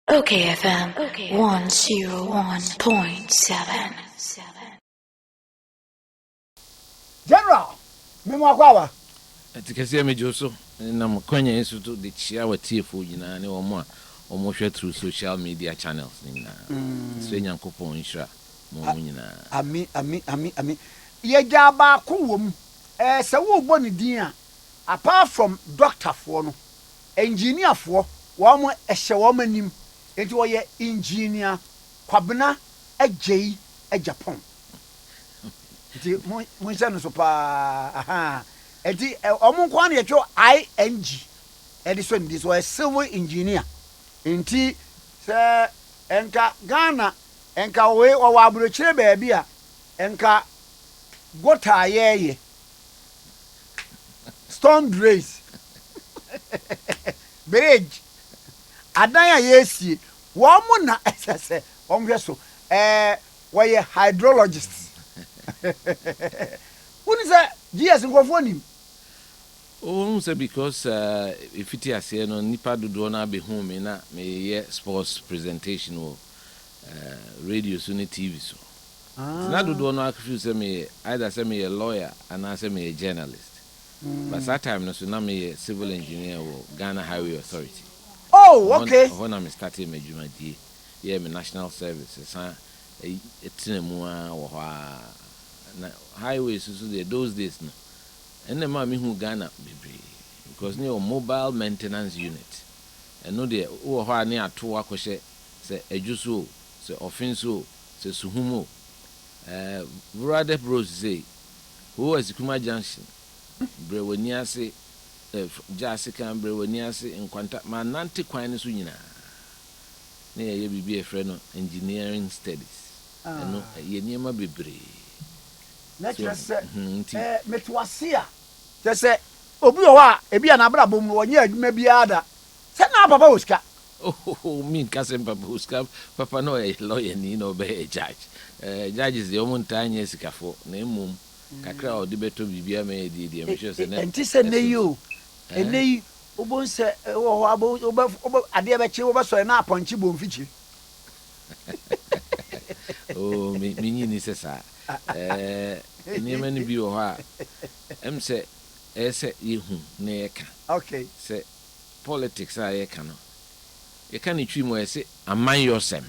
OKFM 101.7. General, Mimwakwa. Tikasi mejoso na mkwanya yesu to de chia wa TFO nyina ne omo a omo hwe through social media channels nyina. So nyankopon nhira mo nyina. Ami. Ye ja ba ko wom. Se wo bo ne din a apart from doctor fo no, engineer fo, wo mo ehye wo manim. Enti wo ye engineer Kwabena Agyapong. Enti mo nse no so pa aha. Enti omo kwa na ye twa ING. Edison this was civil engineer. Enti se enka Ghana enka we wa abrochire baabi a enka gota ye stone drains bridge adan a yesie wo mo na esese omhwe so we hydrologists woni say GS nkofo nim say because if it is here no nipa dodo na be home na me sports presentation or radio so TV so na dodo no akfu say me either say me a lawyer and I say me a journalist. But that time no so na me a civil engineer or Ghana Highway Authority. Oh, okay. When I started my juma yeah me national service so etinemu a wo ha na highways so those days no and the man who Ghana baby because near mobile maintenance unit and no there who are near to work say ejuso say offenso say suhumo brother bros say who was Kuma Junction brewani ase jase kan brewani ase enkwanta manante kwan ne so nyina na ye bibi e frɛ no engineering studies no ye niema bebre na kyerɛ metwase a kyerɛ sɛ obi wɔ hɔ a ebi a na abra bom no wɔnyɛ adwuma biara da sɛ na papa oska me kasem papa oska papa no e lawyer ni no be judge judges de omo ntanye sikafo na emom kakra o de beto bibia me de me sure say na enti sɛ ne yo enei obo nse wɔ hɔ abo ade be kye wo be so na aponchi bom fichi oh me nyini sɛ sa niema ni bi wɔ hɔ a em sɛ ɛsɛ yehu na yɛka okay sɛ politics a yɛka no yɛka ne twi mu ɛsɛ aman yɔsɛm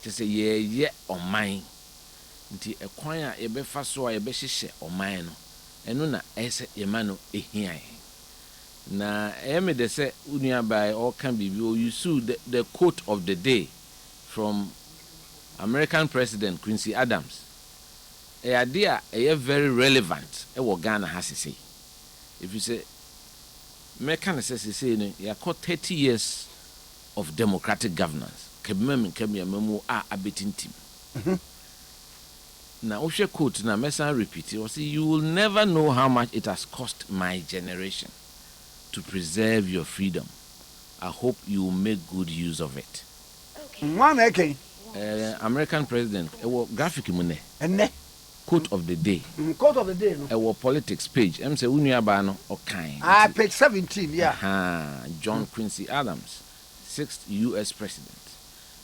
te sɛ yɛyɛ ɔman nti ɛkwan a yɛbɛfa so a yɛbɛhyehyɛ ɔman no ɛno na ɛsɛ yɛma no ehia na ɛme de sɛ unua by all can be you sue the quote of the day from American President Quincy Adams. A idea very relevant Ghana has to say. If you say American say you 30 years of democratic governance. Memo abeting team. Now Oshe quote na mesa repeat it was you will never know how much it has cost my generation to preserve your freedom. I hope you will make good use of it. Okay. American president graphic mu ne quote of the day no politics page say unua ba no okan page 17 John Quincy Adams 6th US president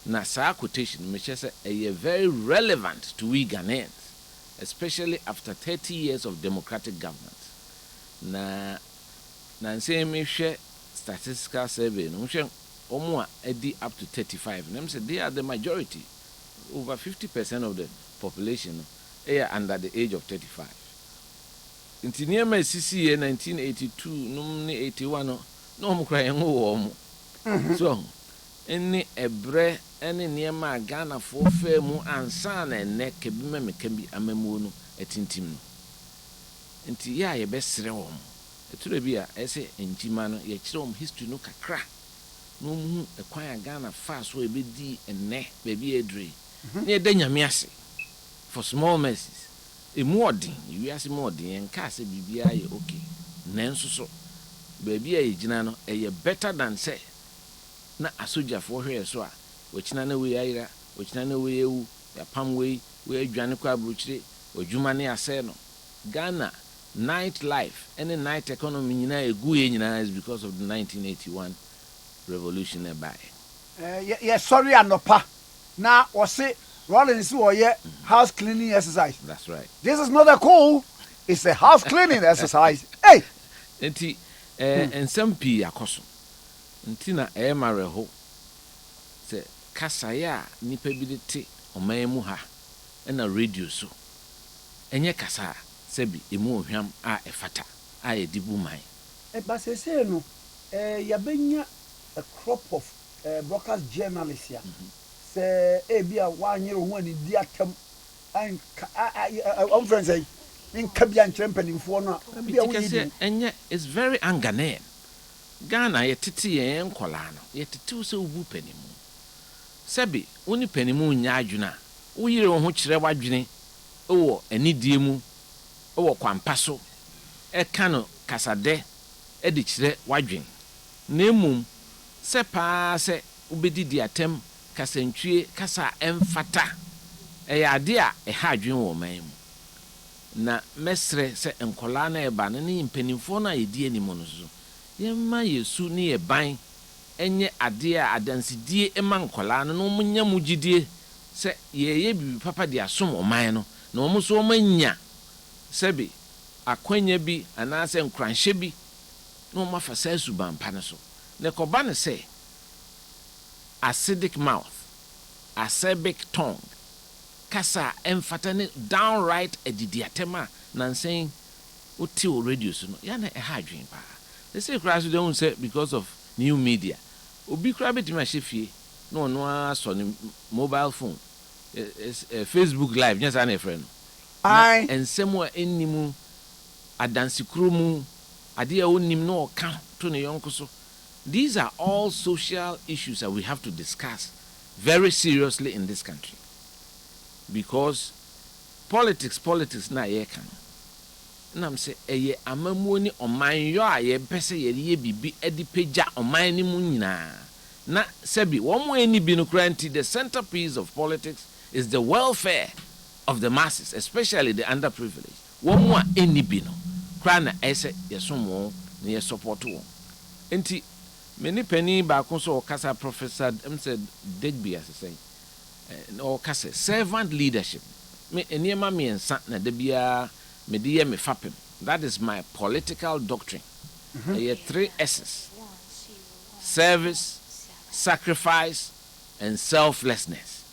na sa quotation me say very relevant to we Ghanaians especially after 30 years of democratic governance na say me hwe statistical survey no Omo edi up to 35. And them say they are the majority. Over 50% of the population are under the age of 35. In Tiniema CC 1982, no 81, no crying omo. So, any ebre, any niema Ghana for fair mu ansan and neck can be a memono at intim. Inti ya ye best realm. A Turabia, essay in Timano, ye chrom history no kakra. No mu ekwan Ghana fast so be di enne baby edre na eda nyame ase for small mercies emodin you ase modin enka ase bibia ye okay nanso so baby a yigina no eye better than say na asoja for hwe so a wachina na we ayira wachina na we ewu ya pam we adwane kwa abrochire odwuma ne ase no Ghana night life any night economy nyina egu ye nyina is because of the 1981 revolution by Yes, sorry, anopa. Now, or say, Rollins, or house cleaning exercise. That's right. This is not a cool, it's a house cleaning exercise. Hey! Enti, and some pee akoso. Ntina mareho. Se kasaya nipability omaemu ha. Ena radio so. Enye kasa sebi emu ohwam a efata a edibu man. But say no, yabenya a crop of broadcast journalists here. Say, bia 1 year one in the atom. I'm friends say, in Kabian champion for no. Enye is very angane. Ghana ye titi ye nkola no. Ye titi so ubu penimu. Sebi, uni penimu nya adwuna. Uyire wo ho kire wadwene. Owo anidie mu. Owo kwampa so. Eka no kasade edi kire wadwen na emum se pa se ubedi di atem kasantwie kasa emfata ade a ha adwen wo man mu na mesre se enkola na eba na ne mpanimfo na yedi animu no so yemma yesu ne yeban enye ade a adansidie ema nkola no munya mugidie se yeye bibi papa di asom o man no na omo so manya sebi akwanya bi anase nkranhye bi no mafa sasu bampa ne so ne koba ne say acidic mouth acerbic tongue kasa emfata ne downright edidiatema nansen uti o radio so no ya na ha adwen pa they say crash don't say because of new media obi kra betima hyefie no no aso ne mobile phone Facebook live nyasa na friend ai ensemo enimu adansikuru mu ade a onim no ka to ne yonko so. These are all social issues that we have to discuss very seriously in this country, because politics na ye kan nam say eye amamuo ni oman yo a ye pese ye bibi edipeja oman ni mu nyina na sebi wo mo eni bi no kranti. The centerpiece of politics is the welfare of the masses, especially the underprivileged. Wo mo a eni bi no kra na ese yesomo na ye support wo enti many penny ba so kasa Professor said Digby as say or kasa servant leadership me eniema me ensa na da bia me de me fapem. That is my political doctrine. There are 3 S's: service, sacrifice, and selflessness.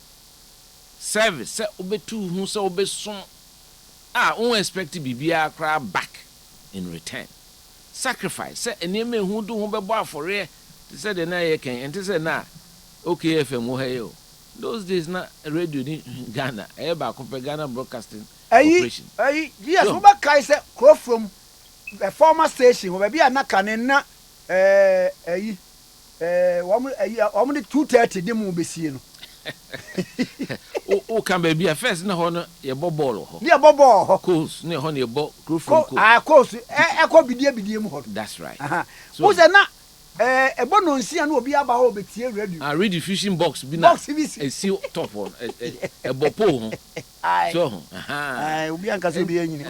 Service say obetu hu say obesom un expect bibia kra back in return. Sacrifice say eniema hu do hu bebo afore say the na ye ken enti say na okayfm wo hayo. Those days na radio ni Ghana ba ko Ghana Broadcasting Corporation. Yes, so, we kai say crow from the former station we be na kan na wo mo 2:30 dem mo besie no. O kan be bia first na ho no ye bo ball ho. Ne bo ball ho. Course ne ho ne bo crow from course. Course ko bidie mo ho. That's right. So who say na ebo no nsia na obi aba ho betie radio. Read fishing box bi na. Box bi e see top on ebo po ho. So obi anka so bi anyini.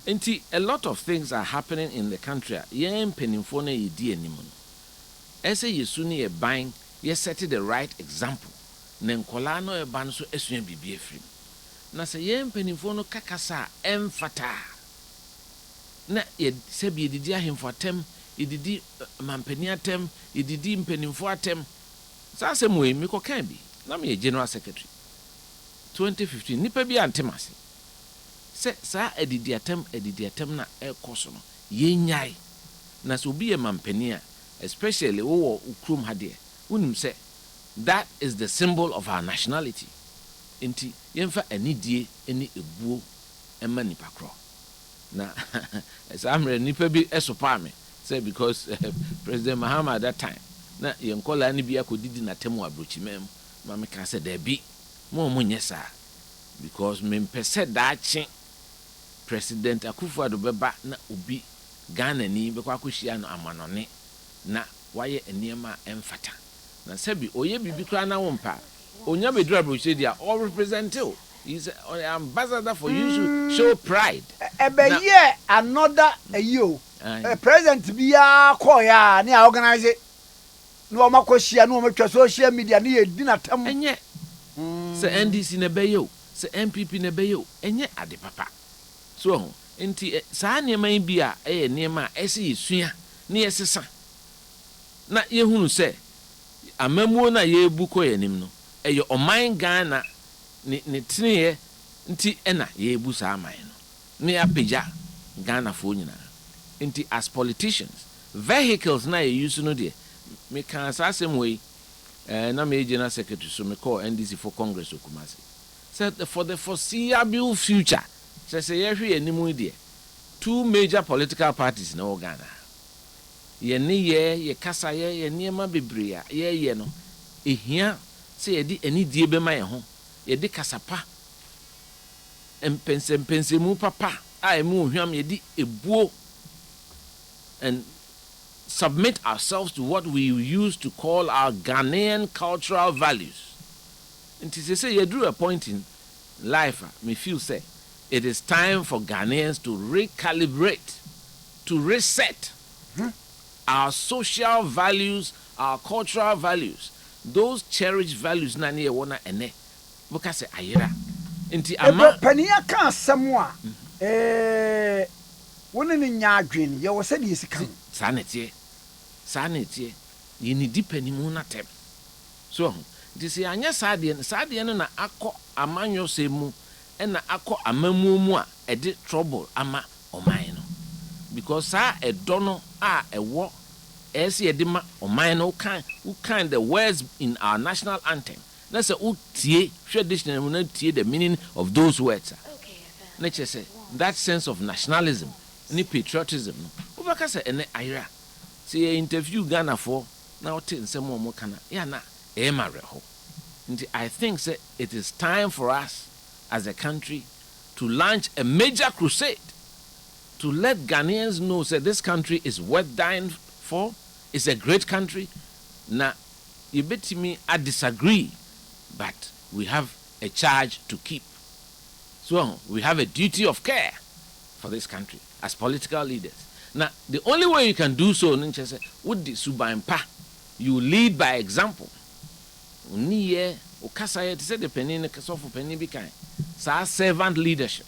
Enti a lot of things are happening in the country. Yen penimfo na yedi animu no. Ese yesu ne ye ban ye set the right example. Na nkola no e ban so esua bibie afrim. Na se yen penimfo no kakasa emfata. Na ye se bi didi ahemfo atem, ididi mampani atem, ididi mpenimfo atem. Sa se moyi mi ko kan bi. Na me general secretary 2015 nipa bi antemase. Se sa edidi atem na ekoso no ye nyai. Na so bi e mampani a especially wo ukrum hade. Unim se that is the symbol of our nationality. Inti yemfa anidie eni ebuo ema nipa kro. Na as amre nipa bi esopa me say because President Mahama at that time na yenkola ni bi akodidi na temu abrochimem ma me ka say there be mo nyesa because me pese da chi President Akufo-Addo beba na obi Ghana ni be kwa kohia no amanone na waye eniema emfata na sebi oye bibi kra na wompa onya bedura broche dia all represent you. He's an ambassador for you to show pride. Ye another you president biya call ya ni organize it. no makoshia no metwa social media ne yedi na tam enye se NDC ne beyo se MPP ne beyo enye ade papa so enti saa niema bi a niema ese yesua ne yesesa na yehunu se amamuo na yebu ko yanim no eye oman Ghana ne tineye nti ena yebu saa aman no ne apagya Ghana fo nyina enti as politicians vehicles na ye use no de me kan asasem we na me general secretary so me call NDC for Congress Okumasi said for the foreseeable future say yehwe animu de two major political parties na Ghana ye kasa ye niema bebre a ye no ehia se ye di anidie be ma ye ho ye di kasapa empensemu papa a emu hwam ye di ebuo and submit ourselves to what we used to call our Ghanaian cultural values. And to say you drew a point in life, me feel say it is time for Ghanaians to recalibrate, to reset our social values, our cultural values, those cherished values na ne wona ene. Because ayira. Nti ama pania kan samwa wona ne nya adwen ye wo se de sika sanetie ye ni dipanimu na tem so this anya sade no na akọ amanyo semu na akọ amamu mu a ede trouble ama oman no because edo no a ewo ese ede ma oman no can the words in our national anthem na say utie traditional mu na tie the meaning of those words okayfm na say that sense of nationalism ni patriotism no obaka say ene ayra say interview Ghana for na ote nsem mo kana ya na e mareho nti I think say it is time for us as a country to launch a major crusade to let Ghanaians know that this country is worth dying for. It's a great country. Na you bet me I disagree, but we have a charge to keep. So we have a duty of care for this country as political leaders. Now the only way you can do so would the subampa. You lead by example. Uniye ukasa to say the penny ne kasofu penny bi kan. Sa servant leadership.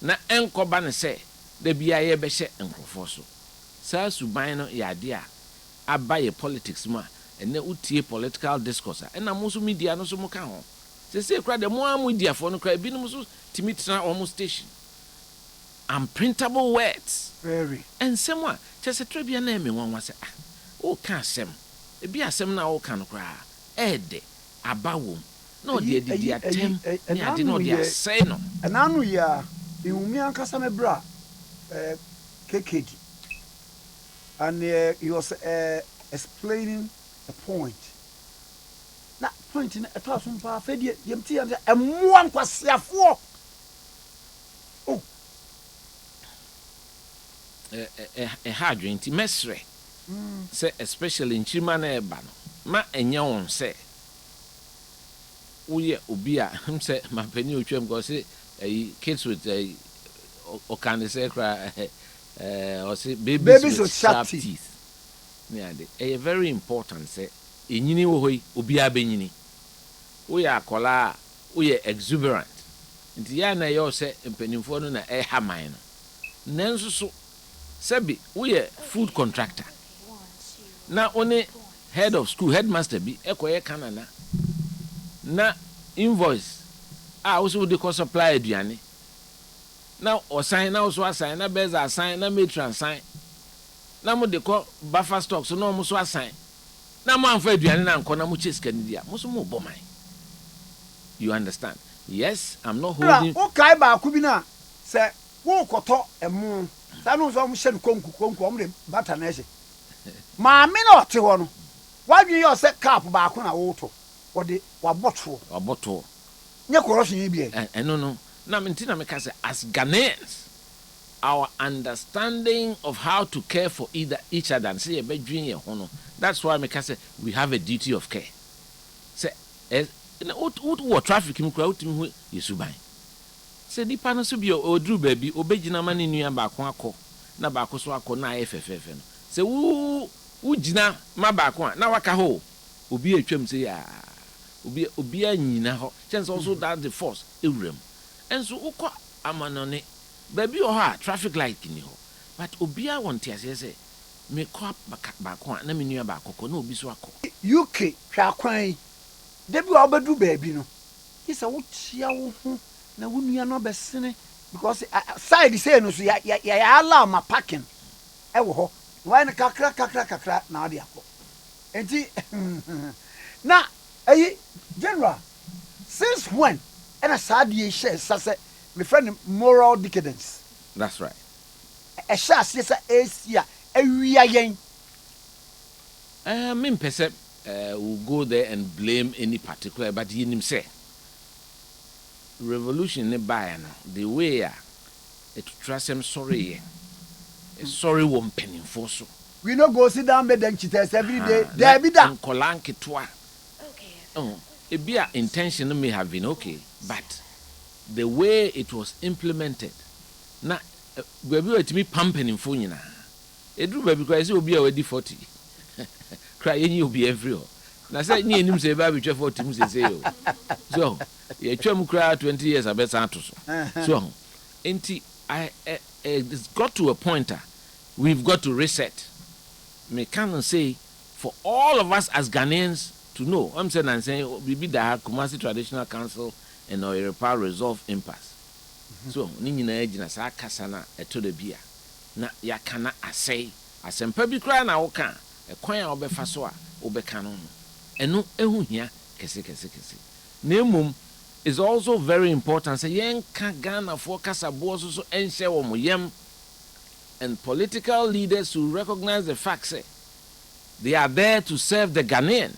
Na enkoba ne say the biaye behye enkrofo so. Sa suban no yade a abaye politics ma ene utie political discourse and na musu media no so mo kan ho. Say kra the mo media for no kra bi no so timi tena almost station. Unprintable words. Very. And someone just a tribia name in one was oh can sem. E bi asem na o kan kra ede abawo. No de attempt. I did not dey say no. And anu ya iwumi ankasa me bra KKD. And he was explaining a point. Na point in a thousand pa fedi yemti am e mo ankwasiafo. Oh. A hard drink mesre. Say especially in Chima na eba no. Ma enya won say. Uye obia him say my penny otwem go say kids with or can they say cry or say babies with sharp teeth. Yeah, very important say enyini wo hoi obia benyini. Uye akola uye exuberant. Nti ya na yo say mpanimfo no na haman no. Nanso so Sebi, we a food contractor. Now only head of school, headmaster be ekoye kanana. Na invoice. Also they cost supply aduane. Now or sign now so assign na beza assign na matron sign. Na mo de call buffer stock so no mo so assign. Na mo anfa aduane na nko na mo chase kanidia. Mo so mo bomai. You understand? Yes, I'm not holding. Okay ba ku bi na say wo koto emu Sanu zo mo hye konku om de bata na hye. Ma me na ote ho no. Wadwen yo se cap ba ko na wo to. Wo de waboto. Nye corruption bi e. No. Na mentina me ka say as Ghanaians our understanding of how to care for each other and say e be dwen ye ho no. That's why me ka say we have a duty of care. Say what traffic im kra utimi ho yesuban. Se di pa no so bi odru ba bi obegina ma ne nua ba ko akọ na ba ko so akọ na ayefefefe no se wu ujina mabako na waka ho obi atwam say ya obi anyina ho chance also that the force ewrem enso ukọ amanone baby o ha traffic light ni ho but obi a want ase say me ko bako na me nua bako na obi so akọ UK hwa kwan debi wa obedu baby no isa wo chia wo ho na wo nua no besene because side say no so ya allow ma parking e wo ho why na kakra na ade akọ enti na ayi general since when and a sad ye share say my friend moral decadence. That's right. A share say Asia awia yen me pese will go there and blame any particular but him say revolution ne buy no the way it trust him sorry sorry won penny for so we no go sit down bed and cheaters every day there be that kolanke toa okay oh ebia intention may have been okay but the way it was implemented na baby wetimi pumping for nyina edru baby kwa say obi a wedi 40 cry any obi every na say nyi enim say baby 40 mu say o so ye twam cry 20 years abesa ato so enti it's got to a point we've got to reset. Me can say for all of us as Ghanaians to know, I'm saying we be the Kumasi Traditional Council and Oirepa resolve impasse. So ni na ejina sa kasana eto de bia na ya kana asay asempa bi kra na wo kan e kwan a obefa so a obeka no eno ehu hia kese na emum is also very important say yen ka Ghana for kasabo so enhye wo mo yem and political leaders who recognize the fact say they are there to serve the Ghanaian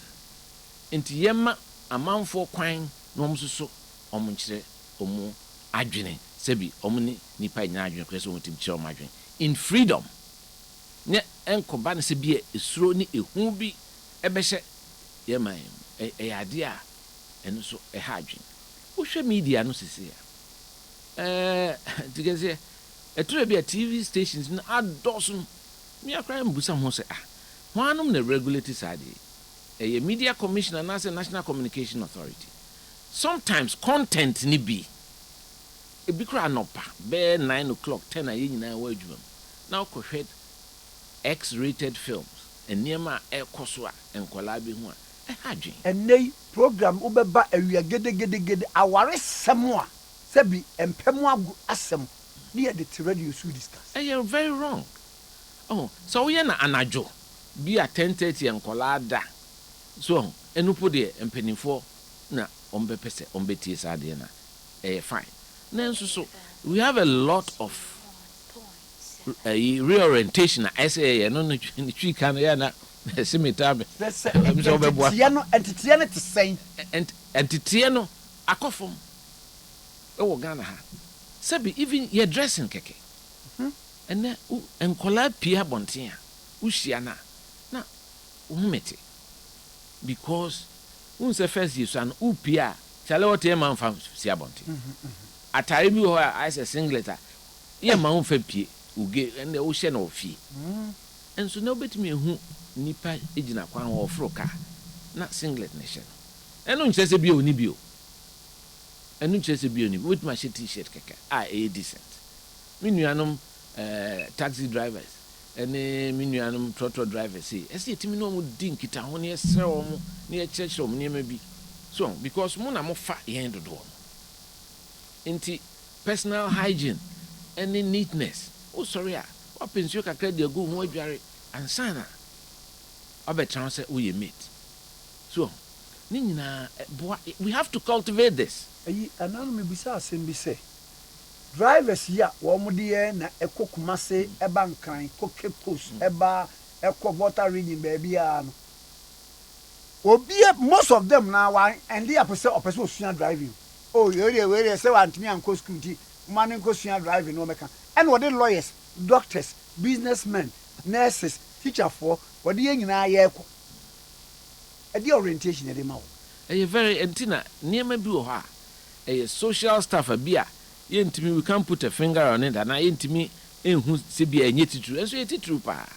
inti yema amanfo kwan no msuso omunchire omu adwene sebi omuni nipa nya adwene kweso wotim chire omadwene in freedom ne enkoba ne sebi esuro ni ehu bi ebehye yema ade a eno so ha adwene wohwe media no sisi digeze eturo bi a TV stations na adosun me akra mbusa ho se hwanum na regulatory side a media commissioner na say National Communication Authority sometimes content ni bi ebikra nopa be 9 o'clock 10 aye nyina wa adwuma na okohwet X-rated films eniema ekoso a enkola bi ho a hadwen enei program ubeba awia gede aware semo a sebi empemu agu asem near the radio so discuss you're very wrong. Oh so we na anajo bi at 10:30 enkola da so enupo de empenifo na ombepese ombetie sade na fine nanso so we have a lot of reorientation I say no twi kan ya na simitabe em so beboa tie no te sen entity no akofom ewo Ghana ha sabi even your dressing keke ene enkola pia bonten a uhia na umete because unse first year so upia chale what e man fam sia bonten atare bi ho a say singlet a ye man fa pie uge ene wo hye na ofie enso na obetimi ehu nipa ejina kwan ho ofroka na singlet ne hye eno nche se bi oni bio enu nche se bi oni with my t-shirt keke decent mi nuanom taxi drivers ene mi nuanom trotro drivers say ese etimi no mu din kita ho ne esre wo mu ne e chechre wo ne bi so because mu na mo fa yen dodo inti personal hygiene any neatness sorry what pensio kakra de go ho adware ansana obetra say we meet so ni nyina we have to cultivate this ayi ananu me bisa asem bi say drivers ya wo mu de na ekokumase eba nkran koke post eba ekobota region baby a no obi most of them now why and they are person osua driving oh we say want me anko school ti man anko osua driving no meka and what the lawyers doctors businessmen nurses teacher for what the nyina ye ko e the orientation e dey ma wo e very entina niema bi wo ha e social staff bia yentimi we can put a finger on it and yentimi enhu se bia enye titru enso ye titru pa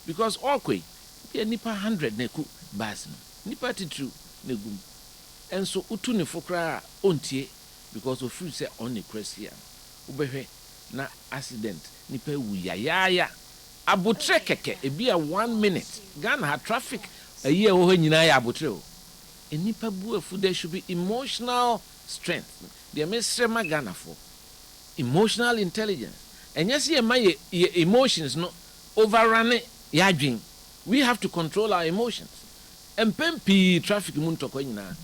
because okwe ye nipa 100 na ku bus no nipa titru na gum enso utu ne fokra ontie because of fruit say on the crazy ubehwe na accident nipa wu ya abotre keke ebi a 1 minute Ghana ha traffic a year wo nyina ya abotre o nipa bu afu there should be emotional strength the mesrema Ghana for emotional intelligence and yes ye my emotions no overrun ya dwen we have to control our emotions empempi traffic mun to ko nyina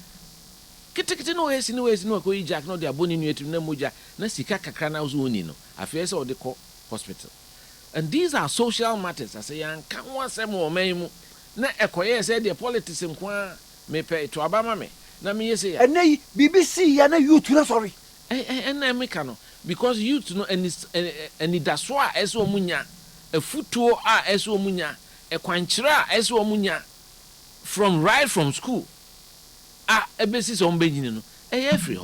kitikiti no esi no ko jack no de aboni nu etim na moja na sika kakra na zo oni no afia se o de ko hospital and these are social matters as yan kan wasem o man mu na ekoye se de politics nkwa me pe to abama me na me yese ya enei BBC ya na youth na sorry na me ka no because youth no and that's why eso munya afutuo a eso munya ekwankyira a eso munya from school basis on Beijing no free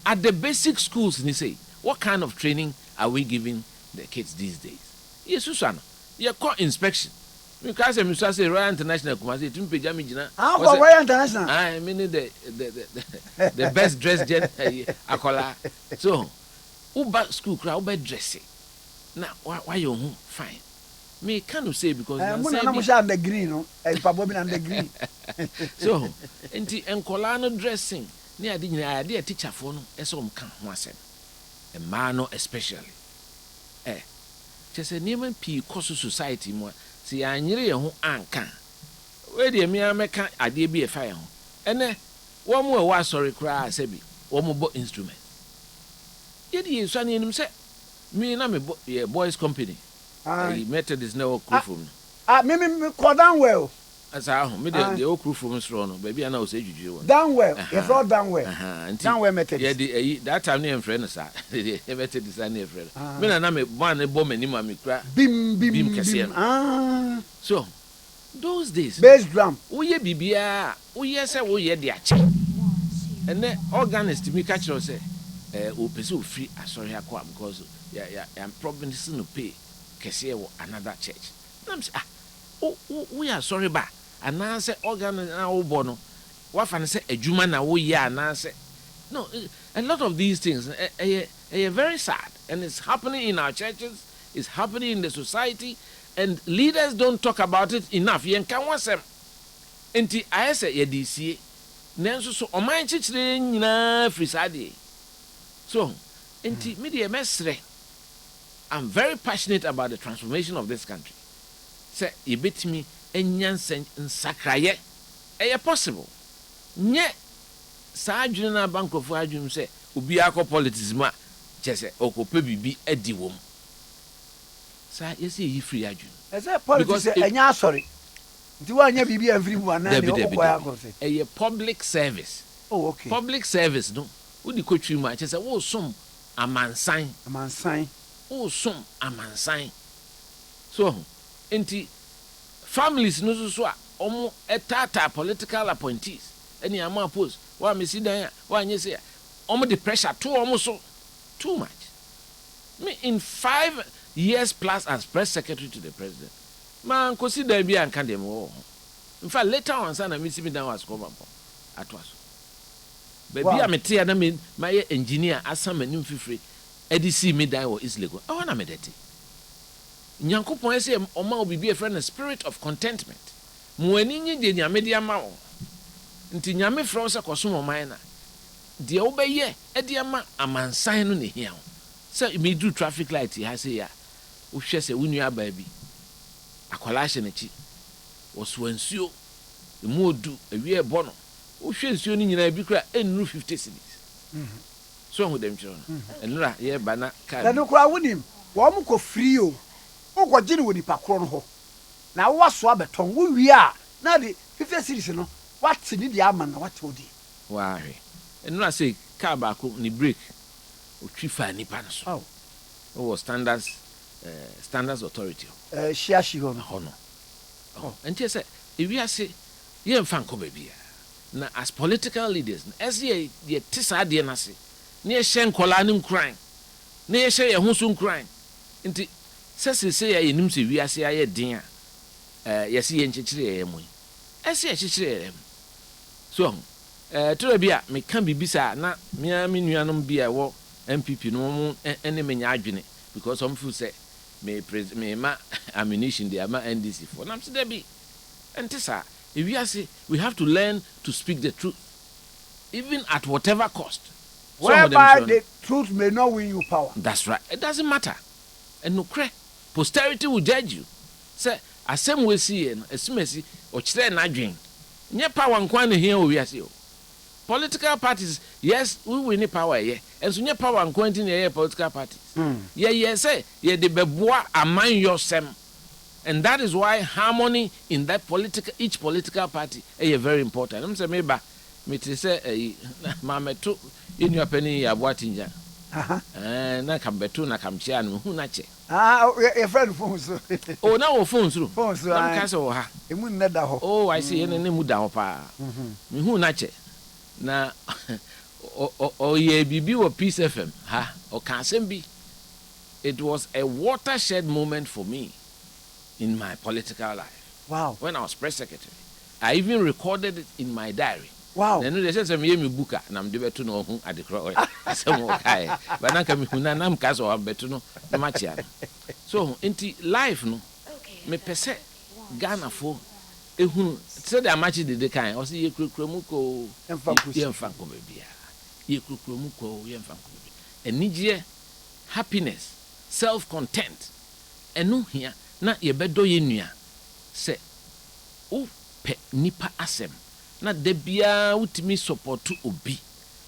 at the basic schools ni say what kind of training are we giving the kids these days yes susana you call inspection because me say Royal International Kumasi tum peja me gina Royal International I mean the best dressed gen akola so uba school crowd uba dressing na why you fine me can say because na mo sha under green no pabo bi na under green so enti enkola no dressing ne ade nyina ade teacher fo no eso kan ho asem e ma no especially chese neman pi cost society mo si anyere ye ho anka we de me ameka ade bi e fa ye ho ene wo mo e wa sorry kra asabi wo mo bo instrument ye de yesu ani enim se me na me boys company I method is no crew from me call down well as I me the crew from strong baby I know say juju down well you brought down well down well method yeah that time near friend sir the method is near friend me na me man bo mani ma me kra bim kese so those days bass drum wo ye bibia wo ye say wo ye de ache and then organist me catch you say o pese o free asori akwa because I'm probably no pay kese wo another church nam say we are sorry ba ana say organ na wo bo no wa fa ne say adwuma na wo ye ana say no a lot of these things are very sad and it's happening in our churches, it's happening in the society and leaders don't talk about it enough yen kan wasem enti aye say ye di sie nanso so oman chichire nyina free sade so enti me de mesre I'm very passionate about the transformation of this country. Say, you bet me, enyansen nsakraye. Possible. Nye, sa adwene na bankofo adwene say, obi akọ politics ma, chese okope bibi edi wom. Sa yesi yi free adwene. Say politics enya sorry. Nti wa anya bibi every one na de okoya ko say. Public service. Oh, okay. Public service no. Wo di kotwi ma chese wo som amansan. Som amansan so enti families no so a omo etata political appointees any ama post wa me si dan wa nye se omo the pressure to omo so too much me in 5 years plus as press secretary to the president man consider bi an kan dem wo in fact later on sana me si me dan was come up atwaso baby am te na me my engineer asam anim fifre edisi me dan wo islego I wanna medete nyankopon ese oma obibi e friend spirit of contentment mo ani nyi de nyame de ama wo nti nyame frɛ se kosom oman na de wo beye e de ama amansan no ne hia wo se me do traffic light ha se ya wo hwɛ se wonu aba bi akola hye na chi wo so ansuo mu odu awie bɔ no wo hwɛ nsuo ni nyina bi kra enru 50 cedis so hu dem chiro enra ye bana ka na no kra wonim wo mo ko free o wo ko gine wo nipa kro no ho na wo so abeton wo wi a na de 50 series no what ni dia ama na what odi wa hwe enra say car ba ko ni break o twi fa nipa no so o standards authority shiashi ho no enti say ewi ase ye mfa nko ba bia na as political leaders as ye tisa de na se na ye hye nkola ne nkran na ye hye ye ho so nkran nti sese ya yenim se wiase aye den yes ye nchichire emu ese echichire so to bia me kan bibisa na me nuanom bia wo MPP no mo ene menya adwene because some feel say me ma ammunition dey ma NDC for nam se dey be entisa if we have to learn to speak the truth even at whatever cost. Whereby the truth may not win you power. That's right. It doesn't matter. And no cre posterity will judge you. Say asem we see no esimesi o kire na adwen. Nye power nkwan ne here we ase o. Political parties, yes, we win power here. And so nye power nkwan tin here political parties. Yeah, say ye de beboa aman yosem. And that is why harmony in that each political party is very important. I'm say meba me te say ma meto inu apani ya boatinja. Na kambeto na kamchia no hu na che. Your friend phone so. Oh, na wo phone so. Phone so. Am kase wo ha. Emu neda ho. Oh, I see ene mu da ho pa. Me hu na che. Na o ye bibi wo Peace FM ha o kan sem bi. It was a watershed moment for me in my political life. Wow. When I was press secretary, I even recorded it in my diary. Wow. Then they said me buka na me beto no hu adekro asem wo kai. But na ka me hu na nam ka so beto no ma chia. So enti life no me pese Ghana fo ehunu say the match de kan o say ye kurukuru ko ye mfa ko bebia. Ye kurukuru ko ye mfa ko bebia. Enigye, happiness, self-content. Enu hia na ye bedo ye nua se o pe nipa asem na da bia utimi support obi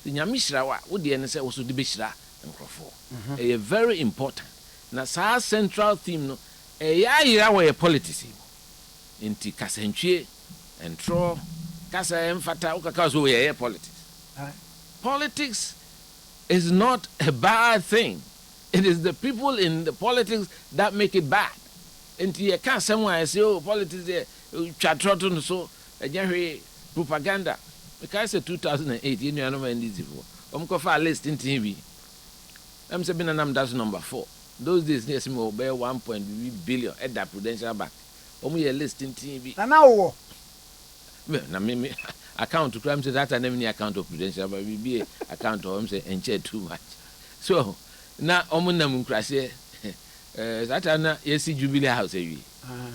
nyame hira wa wo de ne se wo so de be hira nkrofo e very important na sa central theme no e ya hira wa politics inti kasentwie entro kasa emfata ukaka so ye politics. Politics is not a bad thing. It is the people in the politics that make it bad. And you can't somewhere say, oh, politics there, chatroton so, a propaganda. Because it's 2008, you know, I'm going to list in TV. I'm saying, that's number 4. Those days, there's more by 1.3 billion at that Prudential Bank. A list in TV. And now, me account to crime, so that's an enemy account of Prudential, but we be account of him say, and share too much. So, now, Omunam Crashe. That na yesi Jubilee House ewi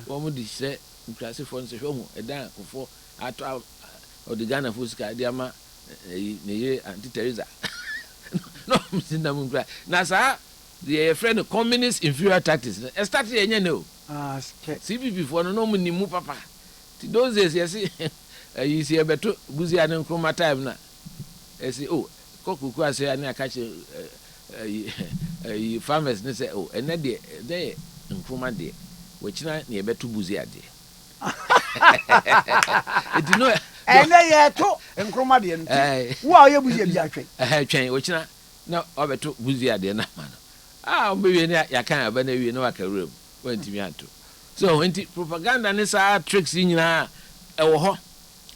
wo di se nkrase fo nse hwo e dan kofo ato o de Ghana fo sika de ama ne ye anti Teresa no msinda munkra na sa the friend communist inferior tactics e start yenye no CPP fo no mu nimu papa ti those days yesi you see beto buzi an nkroma time na esi kokuku ase ani akache farmers ne say and they nkroma de wachina ne beto buzi ade it no and ye to nkroma de nti wo ye buzi bia twen wachina na obeto buzi ade na ma no obewe ne yakan aba na wie na wakarem wantimi ato so enti propaganda ne sa tricks nyina ewo ho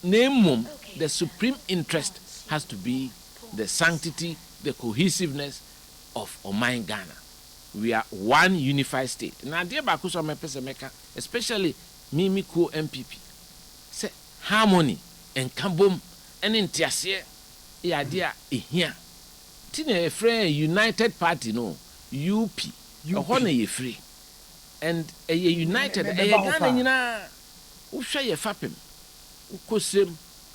na mum the supreme interest has to be the sanctity, the cohesiveness of Oman Ghana. We are one unified state. Now, dear Bakuso Mepesemeka, especially Mimi Ko MPP, say harmony and Kambum and Intiasia, idea here. Tina a friend United Party, no, UP, a honey free. And a united, a Ghana, Usha ye fapim, Ukosim,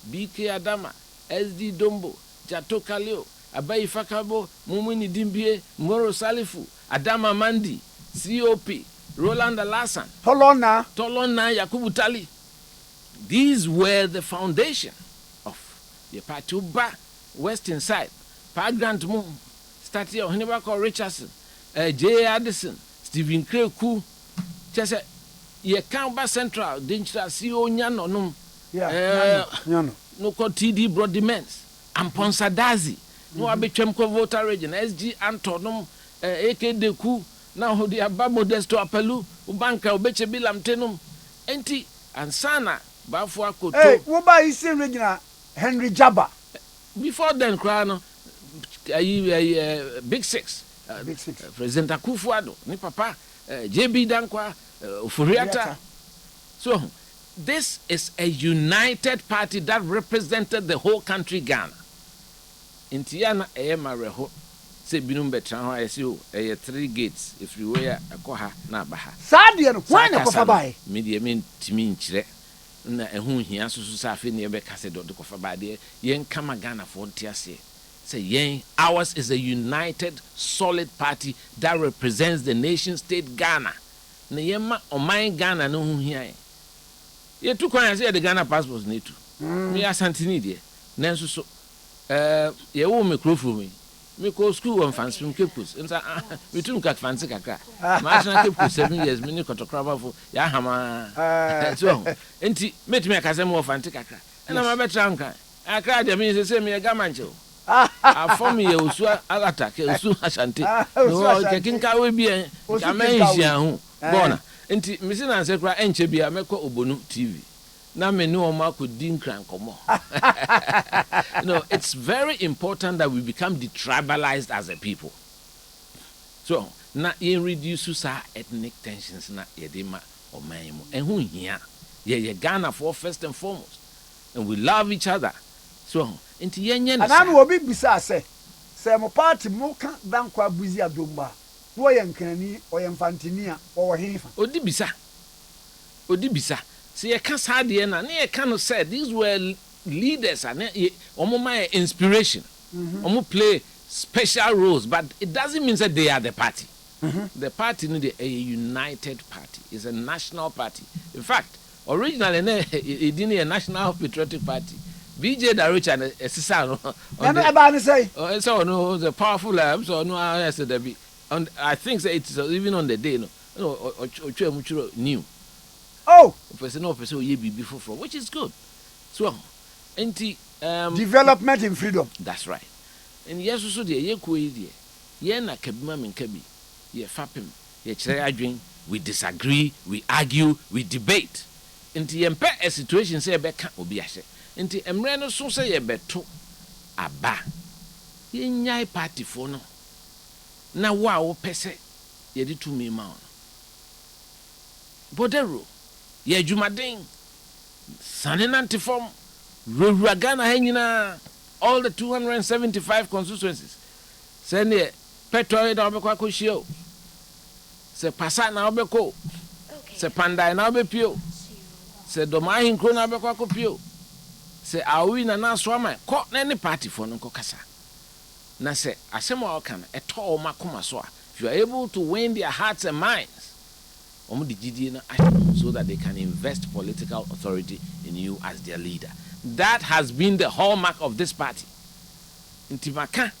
BK Adama, SD Dombo, Jato Kaleo, Abayi Fakabo, Mumini Dimbie, Moro Salifu, Adama Mandi, COP, Roland Alassan, Tolona Yakubu Tali. These were the foundation of the Patuba Western side. Pa Grant Moon, Stati Ohiniwako Richardson, J. Addison, Stephen Kreku, Chese, Yekamba Central, Dinchra CO Nyano Num, no TD Broadiments, Amponsa Dazi, no Abichamko Voter Region, SG Antonum, AK Deku, now the Ababo Desto Apelu, Ubanka, Ubeche Bilam Tenum, Enti, and Sana, Bafua Koto. Hey, what about his regional Henry Jabba? Before then, Crown, Big Six, President Akufuado, ni Papa, JB Dankwa, Furiata. So this is a united party that represented the whole country Ghana. Intiana Mareho say binum betra ho ayesi o 3 gates if you were akoha na abaha. Sadia no why na kofa bai? Media mean timi nkyire na ehun hia susu sa afi ne be kase do kofa ba de yen kama Ghana for ntiase. Say yen ours is a united solid party that represents the nation state Ghana. Na yema oman Ghana no hu hia. Ye tu kwan say the Ghana passport ne tu. Me asantini de. Nanso so ye wo microphone me go school on fancy from Capus and we took cat fancy kakra national Capus 7 years me kotokraba for ya hama so enti met me akase mo fancy kakra and am better anka akra de me say me gamancho for me ye usu alata ke usu ashanti no ke kinka we bi ka man hia ho bona enti me sin answer kra enche bia me ko obonu TV. Na me no ma could din crank komo. It's very important that we become detribalized as a people. So na in reduce sa ethnic tensions na yedema o man mu. Ehun hia. Ye Ghana for first and foremost. And we love each other. So inti yenye na. Ana obi bisa se mo party mo kan dankwa buzi adomba. Wo ye nkanani o ye mfantini a wo hefa. Odi bisa. See, I can't say the end. I can't say these were leaders and my inspiration. Play special roles, but it doesn't mean that they are the party. The party is a united party. It's a national party. In fact, originally it didn't a national patriotic party. BJ Daruch and Sisano. So no, the powerful so no, I think it's even on the day no, new. Oh, person ye be before from, which is good. So, development in freedom. That's right. And yes, so dear, ye kuidi, ye na kabima min kabi, ye fapim, ye chere we disagree, we argue, we debate. Inti yempe a situation say beka obi ahye. Inti emre no so say ye beto aba. Ye nyai party for no. Na wa wo pese ye di to me ma no. Bodero ye jumadin saninanti form Ghana hanyina all the 275 constituencies send ye petrol da obekwa koshio se pasa na obeko se pandai na obepio se domahin kro na obekwa kopio se awi na so ama ko na any party for no kasa na se asemo oka na eto makoma so a if you are able to win their hearts and minds so that they can invest political authority in you as their leader. That has been the hallmark of this party. In Timaka,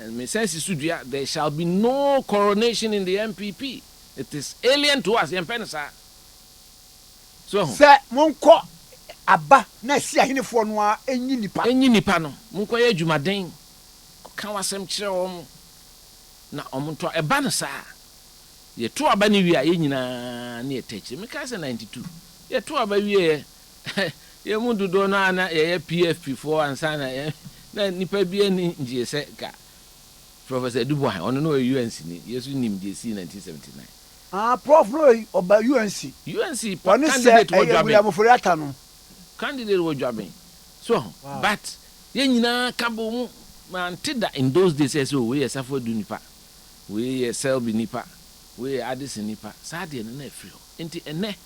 and there shall be no coronation in the MPP. It is alien to us. So, sir, Monko Abba, Nessia Hinifonwa, any nipano, Munko Jumaden, Kawasem Chom, na Omunto Ebanasa. Ye two abani wi aye nyina na etechi me ka say 92 ye two abawi ye mundu do na ye PFP4 ansa na nipa bi ni ngie se ka Professor Dubois ono no UNC ni yesu nim die si 1979 prof no oba UNC candidate wo dwabe candidate wo dwabe so but ye nyina ka bo mu man tida in those days so we safo du nipa we selby nipa we adisi nipa saade na afiri ho enti ene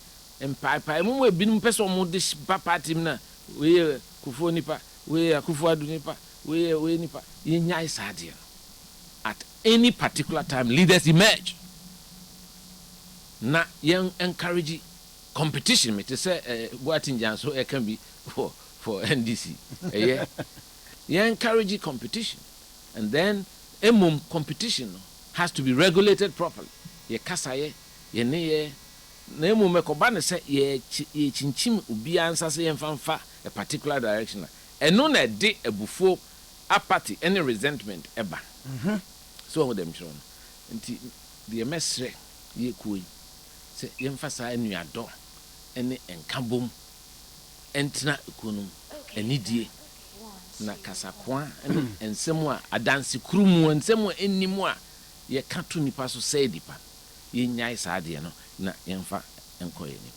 empai mu ebinum peso mu de party na we kufo nipa we akufo adu nipa we nipa yenyai saade at any particular time leaders emerge na young encourage competition me to say Boatinjan so it can be for NDC you encourage competition and then competition has to be regulated properly. Ye kasaye ye ne na emu mekoba ne se ye chinchim ubi ansa se ye mfanfa a particular direction eno na de ebufuo apathy any resentment eba so with them chron nti the mesre ye kuyi se ye mfasa anuado ene enkabom entina ekonum enidie na kasakwa ene ensemu a adanse kurumu ensemu enimu a ye katu nipa so say dipa ye nyai saade no na yemfa enkoye ni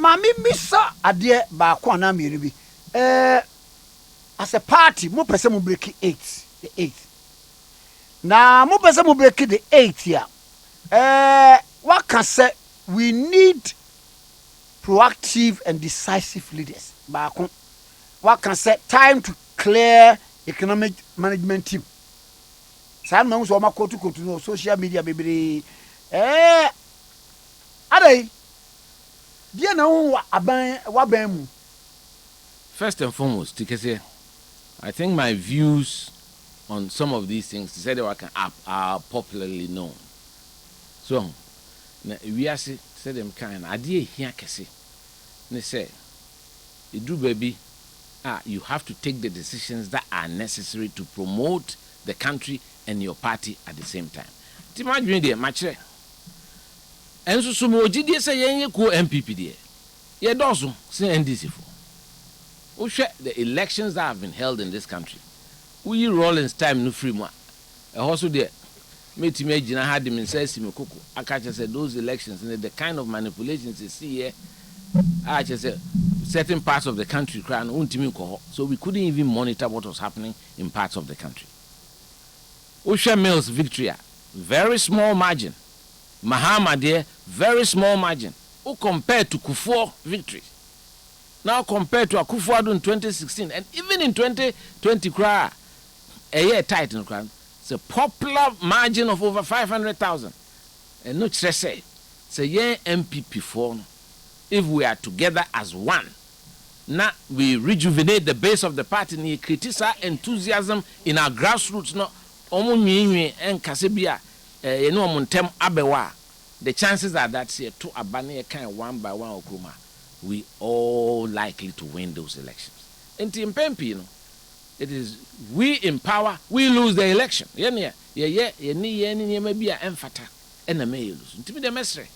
Mami misa ade ba kwa na mienu bi. As a party, mo pese mo break the 8. Na mo pese mo break the 8 ya. What can say we need proactive and decisive leaders. Ba what can say time to clear economic management team. Sa na so ma kotu no social media bebre. Adai. Dia na waban mu. First and foremost, I think my views on some of these things said are popularly known. So, we are said them kind idea here kese. They say, "You baby, you have to take the decisions that are necessary to promote the country and your party at the same time." Imagine the match. And so mo gidi say yen ko MPP there. Ye doso say NDC for. We share the elections that have been held in this country. We Rollins time no free mo. E also there. Meti me gina had them say simekoko. Akacha said those elections and the kind of manipulations you see here. I just said certain parts of the country cry untimi ko. So we couldn't even monitor what was happening in parts of the country. We share Mills victory. Very small margin. Mahama there, very small margin. Who compared to Kufuor victory? Now compared to Akufo-Addo in 2016 and even in 2020, a year tight in crowd. It's a popular margin of over 500,000. And no say, yeah MPP for if we are together as one. Now we rejuvenate the base of the party and criticize enthusiasm in our grassroots. No, omu and kasebia. Abewa, the chances are that to abane kind one by one okruma, we all likely to win those elections. In Timpempi, it is we in power, we lose the election. Maybe a emphata and a may lose. Intimi the mestre,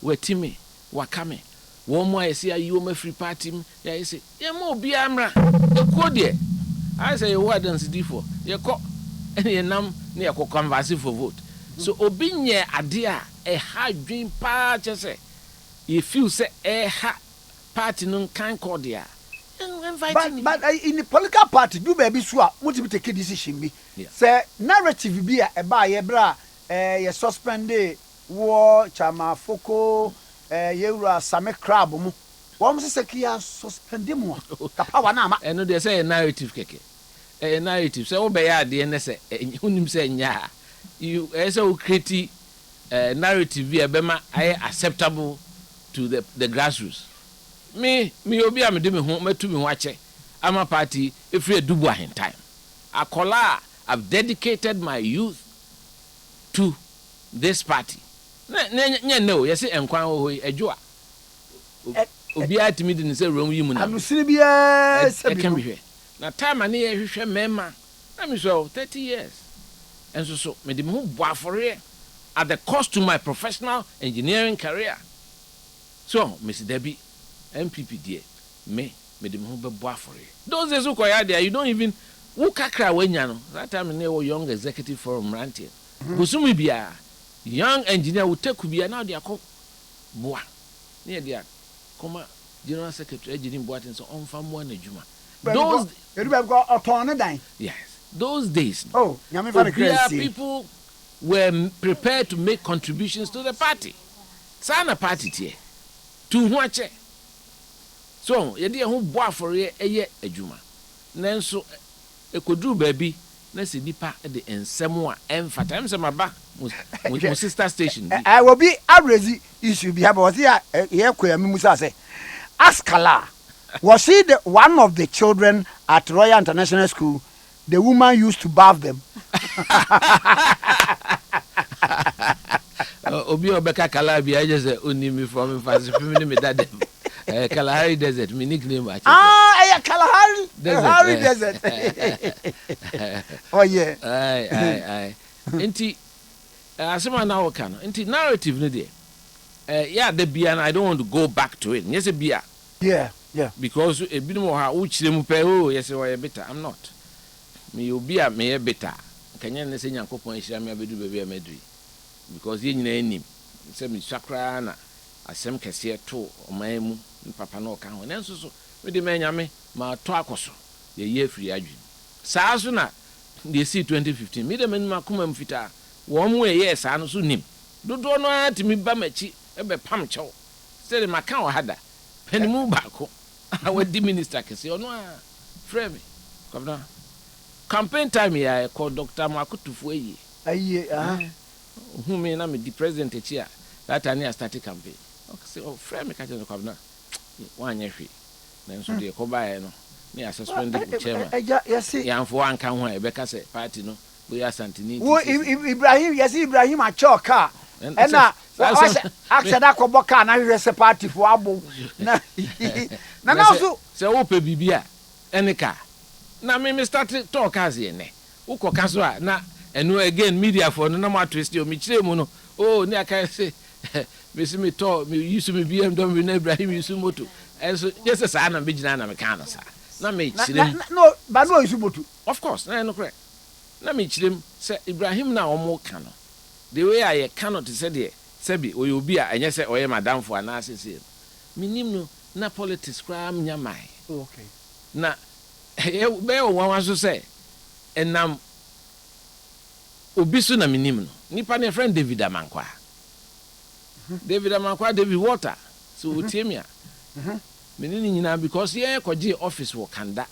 we Timmy, Wakame, one more I see you me free party. Yeah, you say, yeah, more be amra, the I say, what does it do for? You call any num near conversing for vote. So obinye adia ha dream party say you feel say ha party no kan cordia but in the political party do baby so a what take a decision bi say narrative bi a ba ye bra ye suspend war chama foko yewura same crab mu won say kia suspend mu kapawa na ama eno dey say narrative keke narrative say wo be ya de ne say unim say nya you also create narrative via bema acceptable to the grassroots. Me obi am de me ho metu me ho ache. I'm a party if we do in time. Akola, I've dedicated my youth to this party. No, you say enkwan ho ejoa. Obi atimi de say rom yimu na. Anusiri bia sabi. Can be here. Na time ani e hwehwe mema. Na me so 30 years. And so me de mo boa for at the cost to my professional engineering career. So, Mr. Debbie, MPP dear, me de mo be boa for those days who there, you don't even who kakra when you know. That time in our young executive forum ranting. Busumi bia young engineer will take kubia now they are called boa. Near there, comma general secretary engineering boa and so on from one ejuma. Those you have got a ton of dying. Yes. Those days, people were prepared to make contributions to the party. Sana party here. To watch it. So, you dear who bought for a year a juma. Nanso, a could do baby, Nancy Nipa at the end somewhere and for times I'm back with my sister station. I will be average issue be about here. Musa say, Askala, was he the one of the children at Royal International School? The woman used to bath them. Obi Obeka Kalabi, I just only me from me that Kalahari Desert, my nickname. Kalahari Desert. Oh yeah. Aye. Inti, asema na wakana. Inti narrative no there. Yeah, the beer, and I don't want to go back to it. Yes, a beer. Yeah. Because a bit more how which them pay. Oh, yes, why better? I'm not. Me you be a me better. Can you say Yankopon Isham Abedu baby a medri? Because you name him. Say me sakra na asem kese to o maemu papa no ka ho nenso so me de manyame ma to akoso ye ye free adwin saa so na de see 2015 me de manima koma mfita wo mo ye saa no so nim dodo no atimi ba machi e be pam chew se de maka o hada panimu baako awadi minister kese ono a frɛ me Kwabena campaign time ya call Dr. Makutufo yi aye who me na me the president echi a that time I started campaign okay say oh frɛ me ka je Kwabena wanyɛ hwe na nso de ko bae no me ya suspend the chairman yesi yanfo anka ho e be ka say party no we asantini wo Ibrahim yesi Ibrahim achoka ena action akobo ka na hwe se party fo abo na na so se wo pe bibia enika na me start talk as ye ne wo koka so a na eno again media for no na ma twist o me kire mu no oh ni aka say me si me to me use me BMW na Ibrahim use moto enso yes sa na me gina na me kan no sa na me kire no ba no use moto of course na no correct na me kire say Ibrahim na omo kan no the way I cannot say there sebi o obi a enye say oye madam for na asese minim no na politics kra nyamai okay na be o wan so say enam obi so na minim no nipa ne friend David Amankwa David Water so otiemia menini nyina because ye koje office wo kanda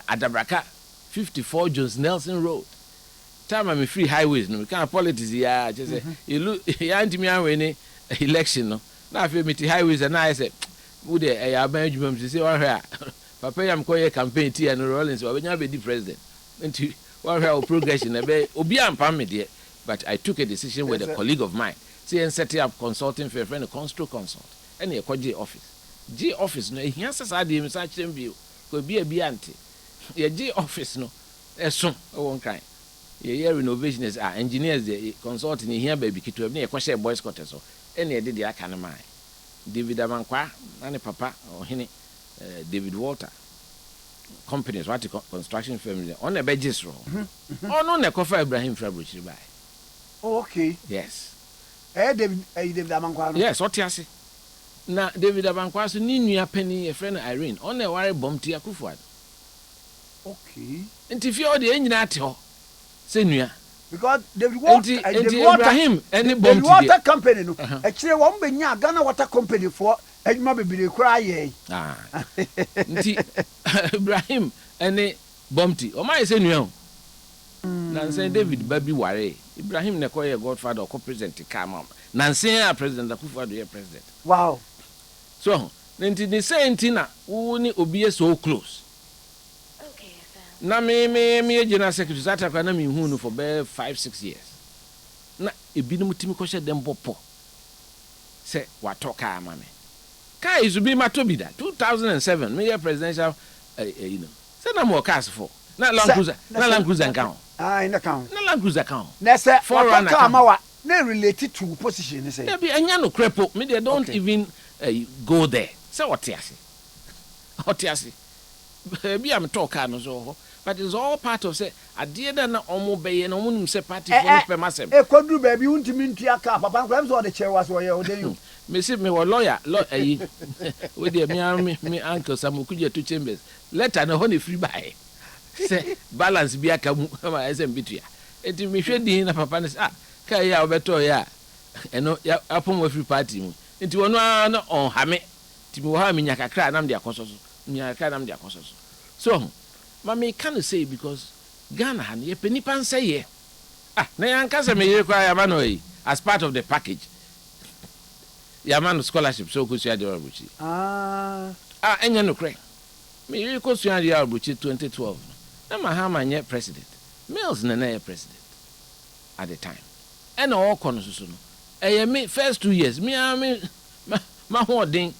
Adabraka 54 Jones Nelson Road time I'm free highways no kind of politics ya just say you look ya ntimi anwe ni election no na afi meti highways na I say wo de ya ban adwuma say wa hwe a papa yam koye campaign ti and Rollins we nya be the president nti wa hwe o progression na be obi ampam me de but I took a decision with a colleague of mine say and set up consulting for a friend Constro Consult and e koje office no ehia sasa de mi sa kirem bi ko bi ante ye office no eso won kan ye renovation is engineers the consulting here baby kitu na ye kwhye boys quarters so and ye did aka na mai David Amankwa na ne papa ohene David Walter companies what construction firm on a begisro no na kofa Ibrahim Frabrochiri bai okay yes David Amankwa no yes otiase na David Amankwa so ni nua pani e friend Irene on na ware bomti akufuad okay nti all the enyina ate ho se nua because David Water Ibrahim any bomb the water company no actually won benya Ghana water company for adwuma bebire kura ye nti Ibrahim any bomti o mai se nua nansen David babi ware Ibrahim ne koye godfather or president kama nansen a president akufo do ye president wow so nti the same thing na wo ni obi so close na me general secretary zata kwa na me hu no for 5-6 years na ebinum timi ko hye dem bopo se watoka ama me kai izubi matobi da 2007 me year presidential se na mo cast for na Land Cruiser account in account na Land Cruiser account na se watoka ama wa na related to position say there be anya no crepo me they don't even go there se otiase be am talk no so but it's all part of say adie da na omo beye na omo nim say party for no pe masem kodru ba bi untimi ntua ka papa nkwam so de chewa so ye oden me see me lawyer ayi we dey me uncle Samukuje to Chambers letter na ho na free buy say balance bi aka mu ma SMB tua enti me hwe din na papa ne kai ya obeto ya eno ya apom wa free party mu enti wono na on hame ti me wo ha me nya kakra na me de akoso so mama can say because Ghana han ye penipan say ye na yanka se me ye kwa yamano yi as part of the package yamano scholarship so ko suya de Orubuchi enya no kre me ye ko suya de Orubuchi 2012 na Mahama nye president Mills na ye president at the time and all kono so no me first 2 years me ma holding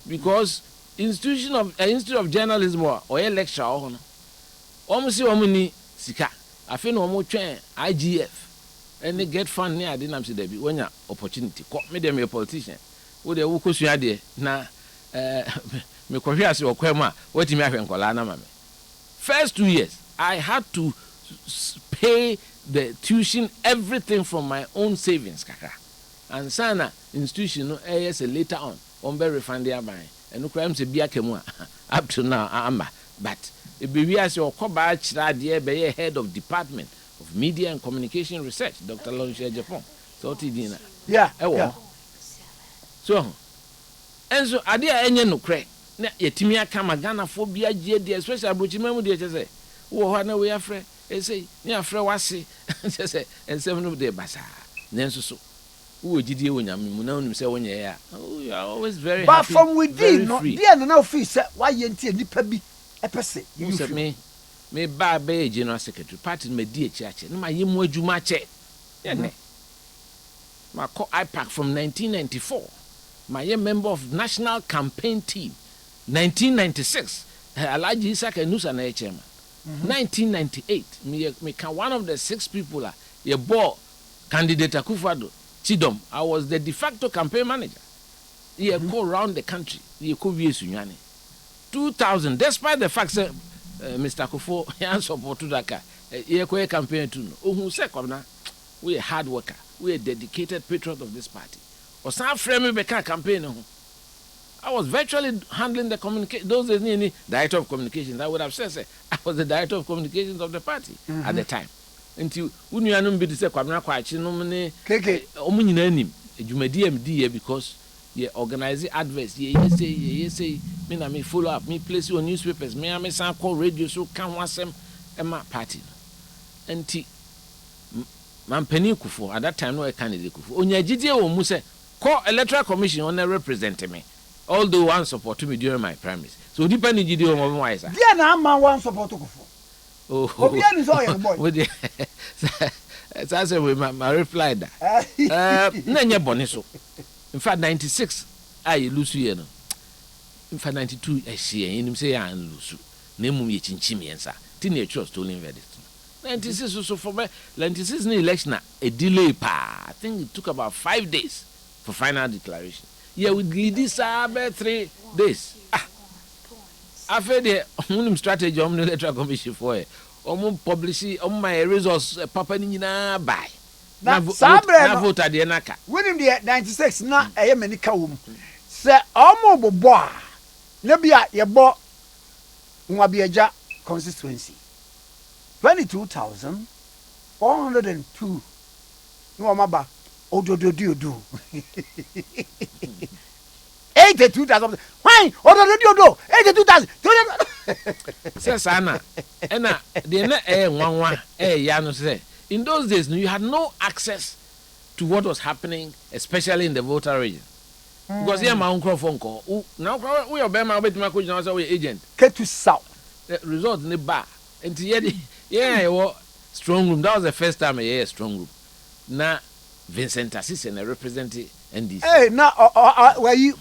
because Institute of Journalism or a lecture or no almost ni sika afi no mo twen IGF and they get fund near the namsi there be when ya opportunity me dem a politician wo de wo kosua de na me kohwe ase okwema wati me ahwe nkola na mame first 2 years I had to pay the tuition everything from my own savings kaka and sana institution no later on on be refund their mind. And no crime to be a kemua up to now, ama. But if we as your Koba dear be head of Department of Media and Communication Research, Dr. Kwabena Agyapong. So Tidina. Yeah. Yeah. So, and so are there any no crack? Yetimia Kamagana phobia, especially Abruchimemu, dear, say, oh, no, we are free. They say, near Frewasi, and 7 of the Bassa. Then so. Who did you when you know himself when you are? Oh, you are always very but happy. But from within, no, dear, no fees, why you ain't nippy a person. You said me Bay General Secretary, party me dear church, and my Yimu Jumache. My IPAC from 1994. My member of National Campaign Team, 1996. Alaji Isaac and Nusa na chairman. 1998. Me can one of the 6 people you bought candidate Akufo-Addo. Chidom, I was the de facto campaign manager. He go around the country. He could be 2000, despite the fact that Mr. Akufo he support to that he campaign too. Who said, we a hard worker, we a dedicated patriot of this party. Or some frame me campaign. I was virtually handling the communication. Those days, any director of communications, I would have said, I was the director of communications of the party at the time. Until when you are not be say Kwabena Agyapong nomine omunyina anim edwumadi MD because you organize adverts you say me na me follow up me place on newspapers me am san call radio so kan wasem ema party enti man pani Kufuor at that time no a candidate Kufuor onya gidie wo mu say call electoral commission on represent me although one support me during my primaries so depend gidie wo mo why sir there na man one support Kufuor. Oh, boy. That's my reply. Nanya Boniso. In fact, 96, I lose you. In fact, 92, I see him say I lose. Name me Chinchimiansa. Teenage stolen verdict. 96 so for me, 96 election, a delay. I think it took about 5 days for final declaration. Yeah, with this 3 days. I feel the strategy on the electoral commission for it. Publish my results, Papa Nina by. Now, vote at the Anaka. Winning the 96, not a Yamenika womb. Sir, almost boy. Nebia, your boy, Mwabiaja constituency. 22,402. No, Maba. Odo do. 82,000. Why? Odo do. 82,000. Says Anna, Anna, the in those days, you had no access to what was happening, especially in the voter region. Because here, my uncle phone call. Now, we are Bema with my coach, now, agent. Get to South. The result in the bar. And yeah, strong room. That was the first time I hear a strong room. Now, Vincent Assistant represented NDC. Hey, now, were you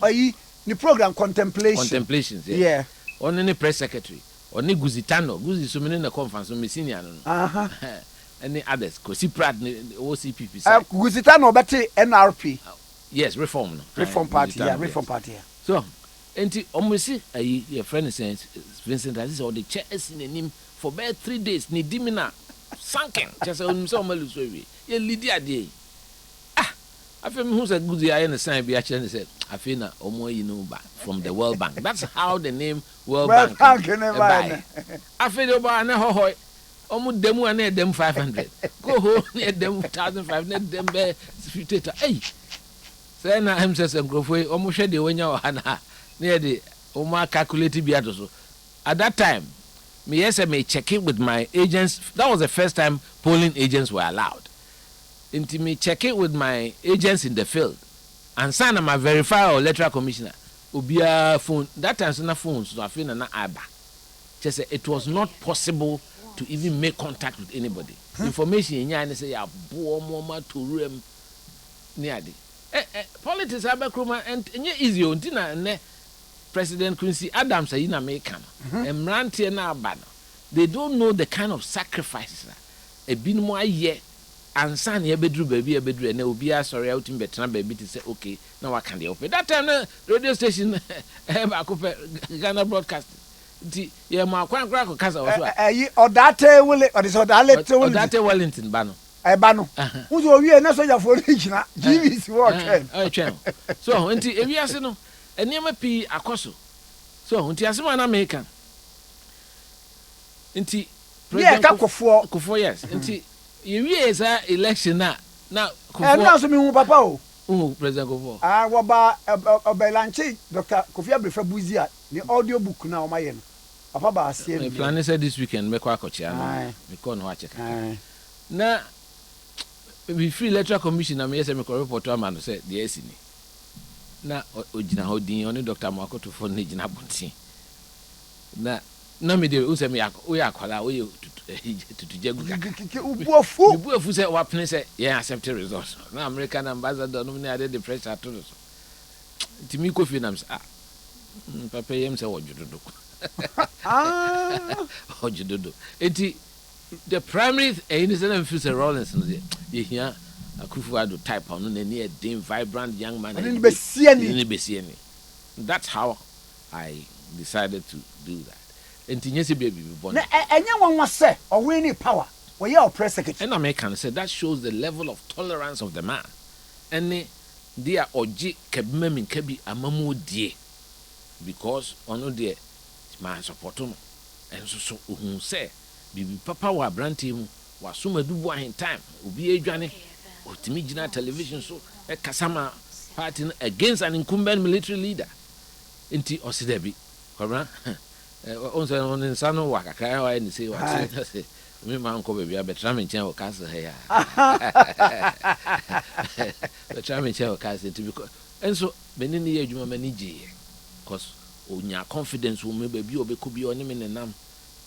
the program Contemplations? Yeah. On any press secretary, or any Guzitano, Guzi Sumin in the conference, or Messinian, any others, Cosiprat, OCP. Guzitano, but NRP. Yes, Reform Party. Yeah, Reform Party. So, and almost see a friend says Vincent Aziz or the chair is in the name for about 3 days. Nidimina sunken, just on some Malusui. Yeah, Lydia day. I feel who's a good guy and the sign be actually said, I feel na Omo Inuba from the World Bank. That's how the name World Bank. I feel about a hoy. Omo demu and them 500. Go home near them 1,500, net them bear 50. Hey, say na him says and growth way almost shed the window near the Oma calculated biadoso. At that time, me yes, I may check in with my agents. That was the first time polling agents were allowed. Into me check it with my agents in the field and sign my verifier or electoral commissioner ubia phone that time na phones so I feel na aba just say it was not possible to even make contact with anybody information nya and say ya bo mo to room near the politics abakroma and easy ontina ne President Quincy Adams say na make am emrantie na aba no they don't know the kind of sacrifices e binmo aye ansan ye bedru baby and obi sorry out in betna baby to say okay now I can open that time radio station Ghana broadcasting ye ma kwan kra ko kasa also odate will or is odate Wellington bano bano who so wie na soja for regional GVC work so enti ewiase no enema pi akoso so nti asema na American nti president kofo yes nti yewie za election na kofo na so mi hu papa o president kofo wo ba obelanche Dr. Kofi Abrefa Buzia ni audio book na o maye no papa ba asie me plan say this weekend me kwa akochia no me ko no ache kaka na we free electoral commission na me say me ko report am no say the AC ni na ogina hodin oni Dr. Makoto for ne gina bontin na me de o say me yakola o ye tutujagu kaka ubuafu say wapne say yeah accept results na American ambassador no me ade the pressure to so ti mi Kofi na say papa yem say wojudodo ojudodo enti the primary innocent and future Rollins no ye here Akufo-Addo type on no near dim vibrant young man and besiani. That's how I decided to do that. And Tinyesi baby born. Anyone was say or winning power. Well, your press secretary. And American said that shows the level of tolerance of the man. And they are oji kebmemin kebi amamu die because ono de man support him. And so say bibi papa wa branti mu wa suma dubu ahin time obi edwane otimi gina television so e kasama party against an incumbent military leader enti osidabi kwabra on say on insano wa kakra wa ni say wa say me man ko be bia betra me nchen o kase he ya betra me nchen o kase enti because enso benini ye adwuma mani gye cause onya confidence wo me ba bi obeko bi oni me nenam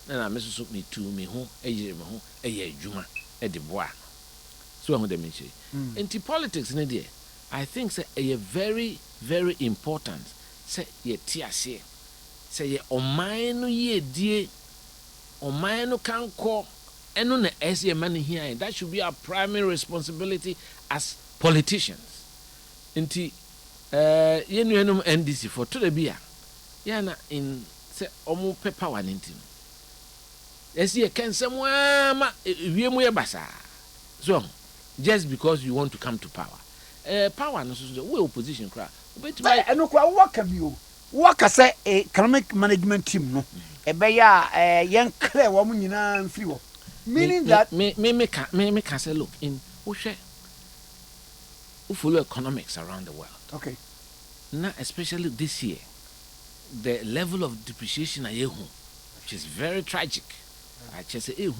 na me so me tu me ho eyire me ho eye adwuma e de boa so I want them say into politics in there I think say a very very important say ye tiase say ye oman no ye die oman no kan ko eno na ese man here that should be our primary responsibility as politicians into ye nuenum NDC for to the bia ya na in say omo paper one into ese ye kan samwa wiemu ye basa so just because you want to come to power power no so we opposition cry obetuma eno kwa waka bio waka say economic management team no e be ya yen clear wo nyina mfiri wo meaning that me can say look in we follow economics around the world okay now especially this year the level of depreciation which is very tragic I just say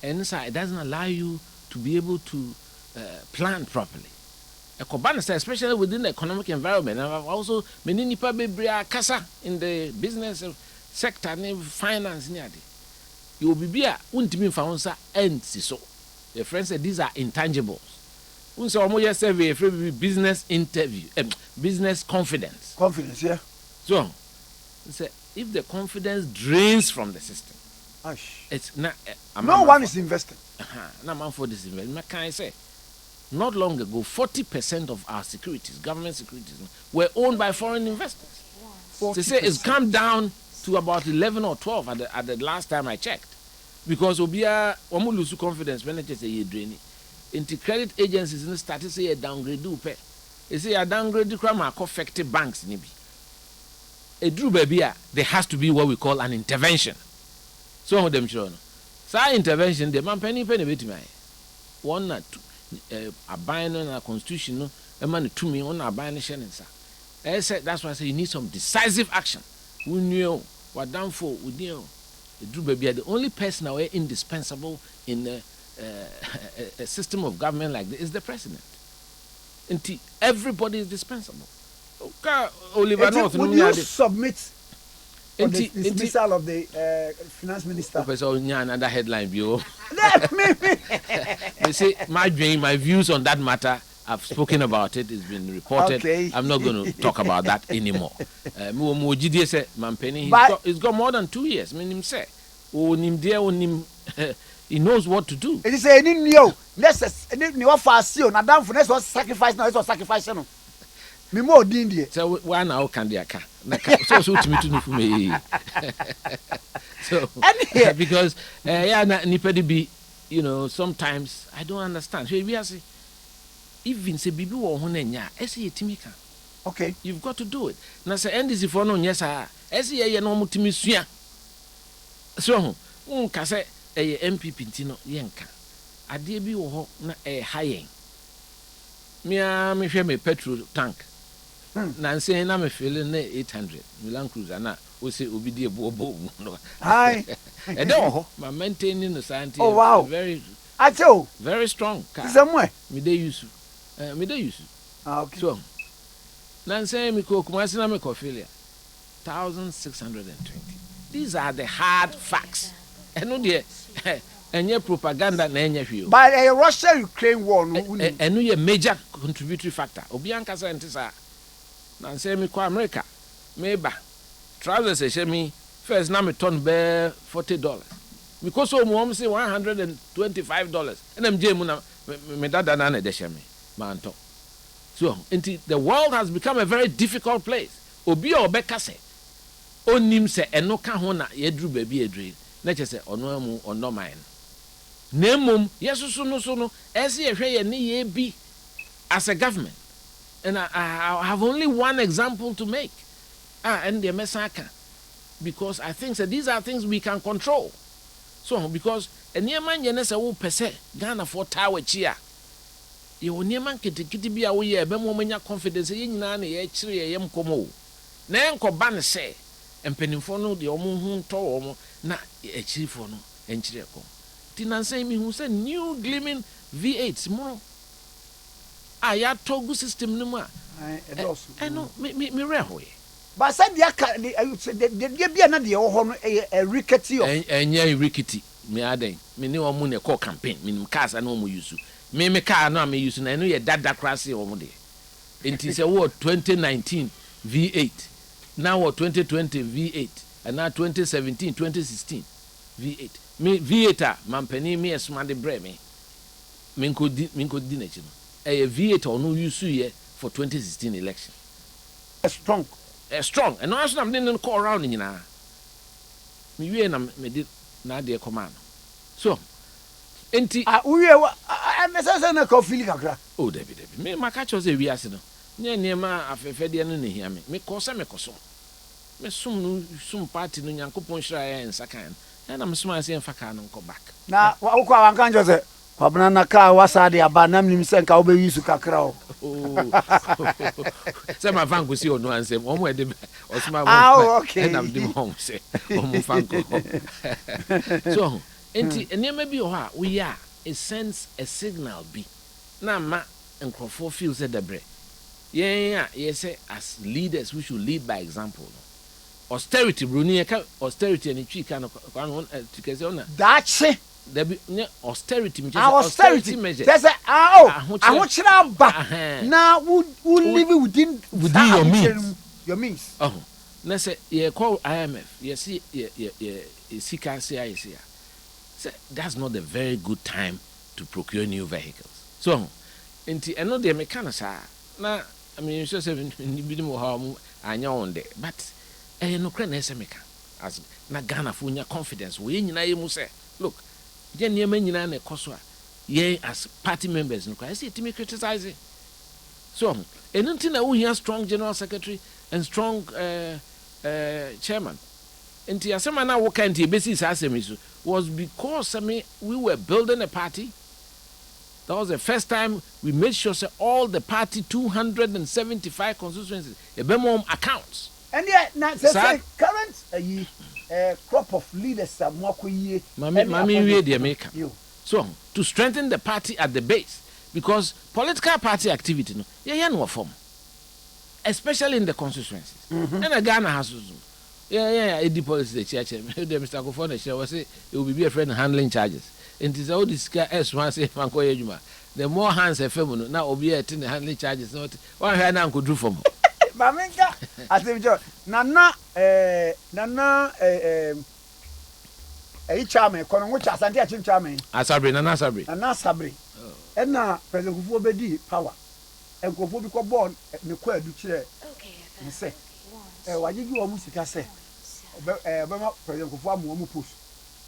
and so it doesn't allow you to be able to plan properly. Especially within the economic environment. And also, many people be kasa in the business sector and finance. You will be a untimin faunsa and so. The friend said these are intangibles. Unso omo survey business interview, business confidence. Confidence, yeah. So, if the confidence drains from the system, it's not. No one is investing. Now, man, for this investment, can I say? Not long ago, 40% of our securities, government securities, were owned by foreign investors. 40%. They say it's come down to about 11 or 12 at the last time I checked, because obia omo lose confidence when they say you drain. Into credit agencies and started say a downgrade do pay. They say a downgrade do crime affected banks nibi. A drew baby, there has to be what we call an intervention. Some of them show. So intervention, the man penny bit me. One or two, a bind on a constitution, no, a man to me on a bind shannon. That's why I say you need some decisive action. We knew what done for, we knew. The Drew Baby, the only person now indispensable in a system of government like this is the president. Until everybody is dispensable. Okay, Oliver North, would you submit for the dismissal of the finance minister? Professor another headline view. They say my views on that matter. I've spoken about it. It's been reported. Okay. I'm not going to talk about that anymore. It's got more than 2 years. I mean, he knows what to do. It is a new. Let's sacrifice now. It's sacrifice now. Me more dindi. So why now can they aka? So to me to for me. So because nipedi be, sometimes I don't understand. So we are say even say bibi wo ho na nya, ese yetimi ka. Okay. You've got to do it. Now say NDC for no yes ah. Esi ye no mutimi sua. So ka say MPP ntino yenka. Ade bi wo ho na hayen. Me hwe me petrol tank. Na nse na me feel na 800 Milan Cruiser na o se obi die bo no. Hi. E dey ho ma maintaining no science. Oh wow. Very Acho. Very strong car. Somewhere. Me dey use. Okay. So na nse me ko Kumasi na me ko failure. 1,620. These are the hard facts. Eno de enye propaganda na enye hwio. But a Russia-Ukraine war no. Eno ye major contributory factor. Obi anka say ntisa. Na nse me ko America. Me ba. Trousers e shemi first na me ton be $40. Because so mo say $125. And am jemu na me dada na de shemi. Manto. So, the world has become a very difficult place. Obi obeka se onim se eno ka ho na yedru ba bi edru. Na che se ono amu ono man. Nemum yesusu no so no ese ye hwe ye ne ye bi as a government. And I have only one example to make. And the Messaka. Because I think that these are things we can control. So, because a near man yenesa wo pese Ghana for tower chia. You near man kiti be away, a bemomania confidence in none, a chiri, a yam como. Nanko ban say, and penifono the omun to na a chifono, and chiriaco. Tinan say me who said new gleaming V8 more. I had togu system numa. I know, me rehoy. But said the be another home a rickety and ye rickety. Me aden, me no moon a call campaign, meaning cars and no more use. Me car no me use, and I know your dad crassy or day. It is a word 2019 V8, now what 2020 V8, and now 2017, 2016 V8. Me V8, man penny me a smart bread me. Minko dinner. A V8 or no use here for 2016 election. Strong. And also I'm didn't call around in na. Me and me did na de command. So enti we I necessary na ko feel kakra. Oh David. Me makacho say we ase no. Nye ma afefe de no na hia me. Me ko me koso. Me sum party no Nyankopon hira ya ensakan. Na me sum ase enfa ka no ko back. Na wo ko awankan jo se Kwabena na ka wasa de aba nam nim se nka wo be yusu kakra o. Say my fan go see onu ansem. Omo e de osma mo. Okay. Na dem home say. Omo fan go. So, enti enema bi o ha we are it sends a signal bi. Na ma nkrofo feel say debre. Yes say as leaders we should lead by example. Austerity bruni austerity and twi kan tikese ona. Dachi There be austerity measure. There's a ba. Now who live within your means. Your means. Oh, let's say you call IMF. You see, Sika say that's not a very good time to procure new vehicles. So, I know the mechanics are now. I mean, you just have been how I know on there, but no crane as na Ghana for your confidence. We you say, look. Jenny Menina and Koswa, ye as party members, no, I see it to me criticizing. So, and until we have strong general secretary and strong chairman. And the Asama now what kind of basis was because we were building a party. That was the first time we made sure that all the party 275 constituencies, the minimum accounts. And yet, now current crop of leaders are more quiet. Mammy, we the America. So, to strengthen the party at the base, because political party activity, no form, especially in the constituencies. And a Ghana has, the policy, the church, Mr. Kofone, was say it will be a friend handling charges. And it is all this guy S1 say, Manko, the more hands a feminine now will be a handling charges. Not one hand uncle do for me. Mamenka, I think Nana Chame, Conan which as Santia Chame. Asabri, Nana Sabri. And now President Kufu Bedi power. And Kufu become born at Niqua Duche. And say, why did you almost say? President Kufu Mumu push.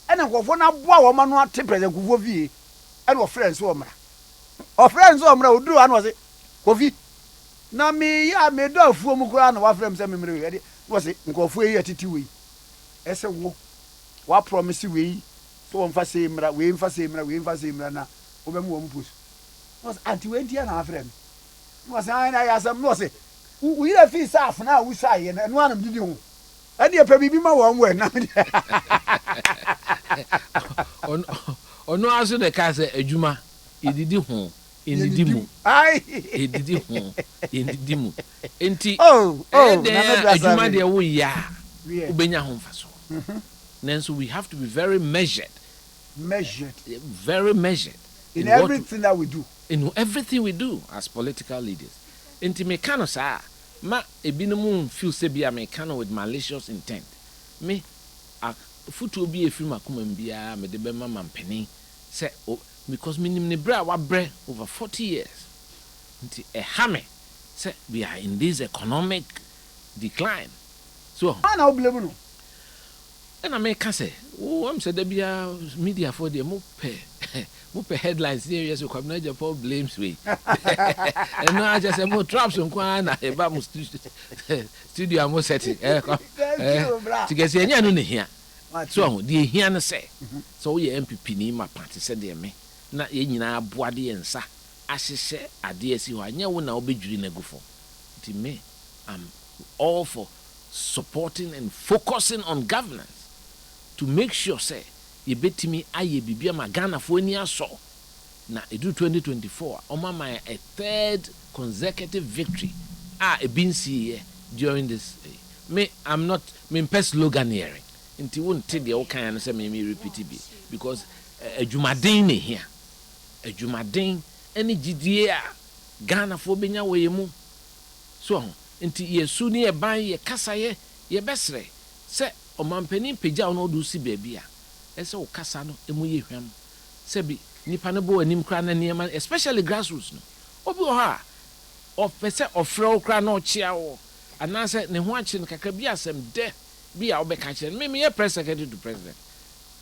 And I go for now, woman, not President Kufu and our friends, Omra. Our friends, Omra, would do, and was it? Kofi. na me ya me do afuo mu kura na wa frem se me mre we wo se nkofo yi atiti we ese wo wa promise we so won fa se mra we mfa se mra na wo be mu wo mpus wo se anti we ntia na frem wo se ai na ya sam wo se we ira fi sa afna wo sa ye na no anam didi ho ade pa bibi ma wo we na ono aso de ka se adwuma edidi ho endidi mu ai edidi ho endidi mu enti na adwuma de wo ya ubenya ho mfaso so we have to be very measured in everything that we do, in everything we do as political leaders. Enti me kano sa ma ebinom feel say bia me kano with malicious intent. Me a futu obi efiri makoma bia me de be mama mpeni say because minim ne bra wa bre over 40 years. Enti ha me say we are in this economic decline. So ana oblemu no and I make say, oh, I'm said there be a media for the mo pay headlines serious with Kwabena Agyapong blames we. And now I just say more traps on Kwana about mo studio am setting. To get say nya no ne hia. So the hia no say. So ye MPP ni ma party said dey me. Na ye nyina aboade ye nsa. Ahyehye ade asi ho anya wo na obedwiri na gufo. Ti me I'm all for supporting and focusing on governance to make sure say ye betimi aye bibia ma Ghana fo ani aso na edu 2024 omama a third consecutive victory ebinsi during this me I'm not me pes sloganeering nti wonte de wo kan no say me repeat bi because adwumaden ne hia adwumaden ani gidie a Ghana fo benya weyemu so nti yesu ni ban ye kasa ye besre se omampani pagya no do si baabi a ese wo kasa no emu ye hwam se bi nipa no bo anim kra na niema especially grassroots no obi o ha ofese ofre kra na ochia wo anase ne ho achi no kakra bi asem de bi a obeka kire me ye press secretary to president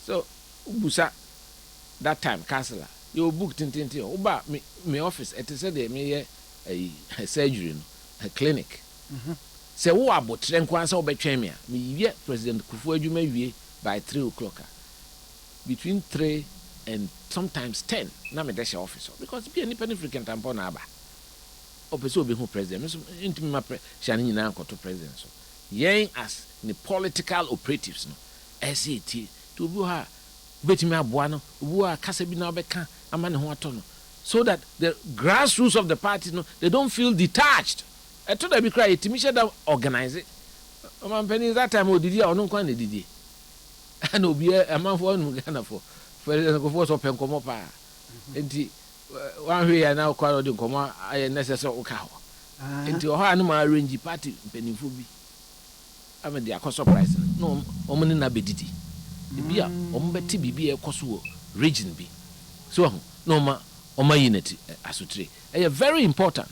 so ubusa that time councillor you book tintinti oba me office et say de me ye a surgery no a clinic se wo abotre nkwansa obetwen me a me yiye president Kufu adwuma wie by 3 o'clock between 3 and sometimes 10 na me dash office because be any penny frequent ampo na aba opese obi hu president so intimi ma shani nyina ankoto president so yen as the political operatives no SAT to bu ha betimi aboa no bu ha kasa bi na obeka ama ne ho ato no so that the grassroots of the party no they don't feel detached. I told them, cry it, me should organize it. Penny that time, oh, did you not quite did it? I know be a man for one Ghana for force of Pencomopa. And one way I now call the Coma, I am necessary cow. And to her no arrange party, Penny Fubi. I mean, they are surprised. No, woman in a bedidi. The beer, Ombeti be a Kosuo, region be. So, no ma, my unity, as we say. Very important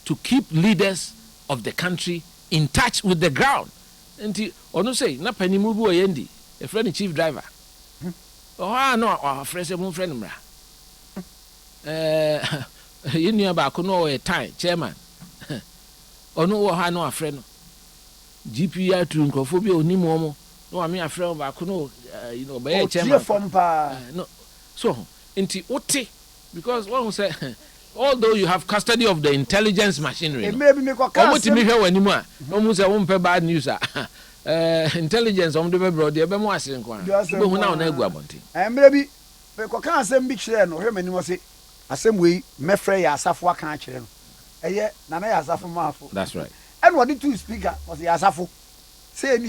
to keep leaders of the country in touch with the ground. And ono say na panimu bu oyendi a friend chief driver. Oh no our friend mra. You knew about no a time chairman. Ono wo ha no a friend. GPR to nkofobia onimomo. No am a friend ba no you know by chairman. No. So inti ote because one say although you have custody of the intelligence machinery, bad news. Intelligence on the bro, the Bemo Assin. Who now nego about it. And maybe because can't send big share no him anymore say, a same way, Mefrey Asafwa can't chill. A year, Nana Asafu Marfo. That's right. And what did two speaker was the Asafu? Say any.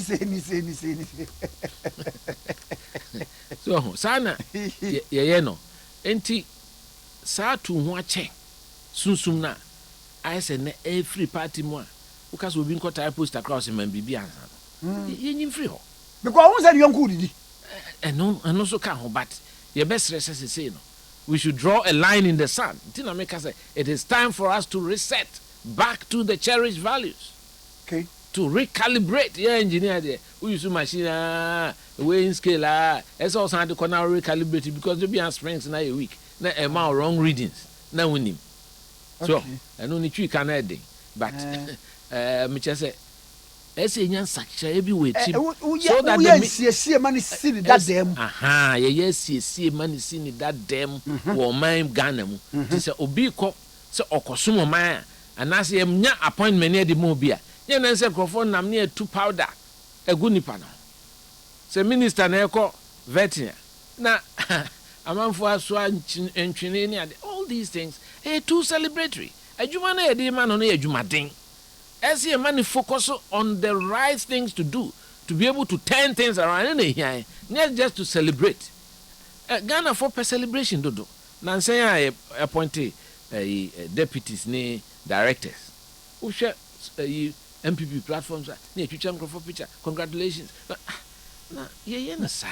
So, Sana, ye no, enti. Sa tu ho ache sunsum na I say na every party mo because we bin ko type post across man bibi ansa ye nyim free ho because who said you could didi and no so can ho but your best research say no we should draw a line in the sand tina make us say it is time for us to reset back to the cherished values, okay, to recalibrate. Yeah, engineer there we use machine weighing scale it's also had to corner recalibrate because there be springs na a week na amount wrong readings na winim so I no need you can add but me just say ese nya sacha bi we team so that the sie man see that dem ye sie man see ni that dem wo man Ghana mu ti say obi ko say okosom man anase ye nya appointment e di mo bi a ye na say crofo nam na tu powder egu nipa no say minister na eko vetin na amanfo aso antwene ni all these things too celebratory adwuma na ye di ma no na adwuma den as a man focus on the right things to do to be able to turn things around here not just to celebrate Ghana for celebration dodo na say I appointed deputies ni directors who share MPP platforms ni twitwa microphone picture congratulations na ye na sa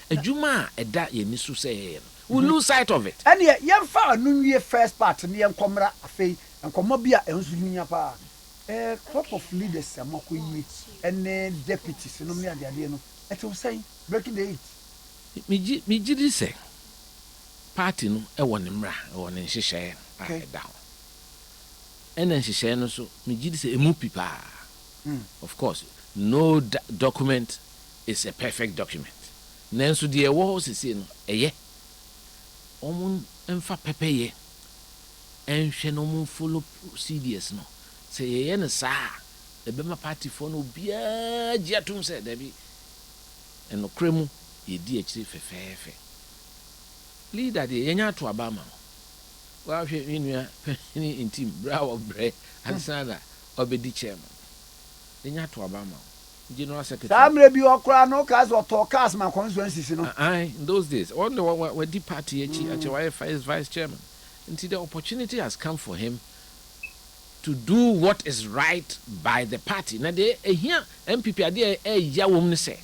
adwuma eda ye ni so say we lose sight of it and ye fa anu wie first part ni enkomra afei enkomo bia ensu nya pa crop of leaders amakoyi and deputies no me ade no it will say breaking the heat me gidi say party no e won mra e won nhihye a down and nhihye no so me gidi say emu pipa of course no document is a perfect document nanso de e wo sese no eye omun emfa pepeye enhwe no mun follow CDS no say ye na sa the bema party for no bia giatum say there be eno kremu ye di akire fefefe leader de ye nya to abama wa hwe nua ni intim bra of bre ansana obedi chairman ye nya to abama general secretary samre bi okra no cause or talk cause my constituencies no in those days all the we di party achi vice chairman until the opportunity has come for him to do what is right by the party. Na de here MPP ade ya wom ne se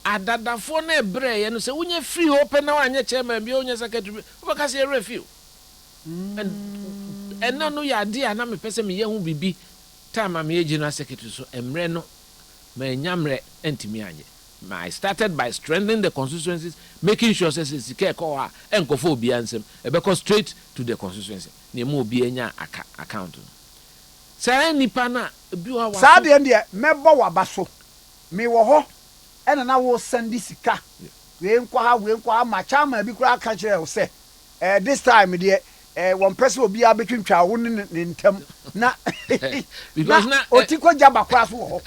adadafo na ebre ye no se wonye free open na wanye chairman bi onye secretary obaka se refill and no ya ade na me pese me ye hu bibi time me general secretary so emre no me nyamre entimi anye. I started by strengthening the constituencies, making sure say sike ko ha enkofo obi ansem e straight to the constituency na mo obi anya account. Say nipa na bi wa sa de nde mebo waba so me wo ho ena na wo send sika we nkwa ha ma chama bi kura ka kire wo say this time de one person obi abetwintwa wo ne ntam na because na otiko jaba kura so wo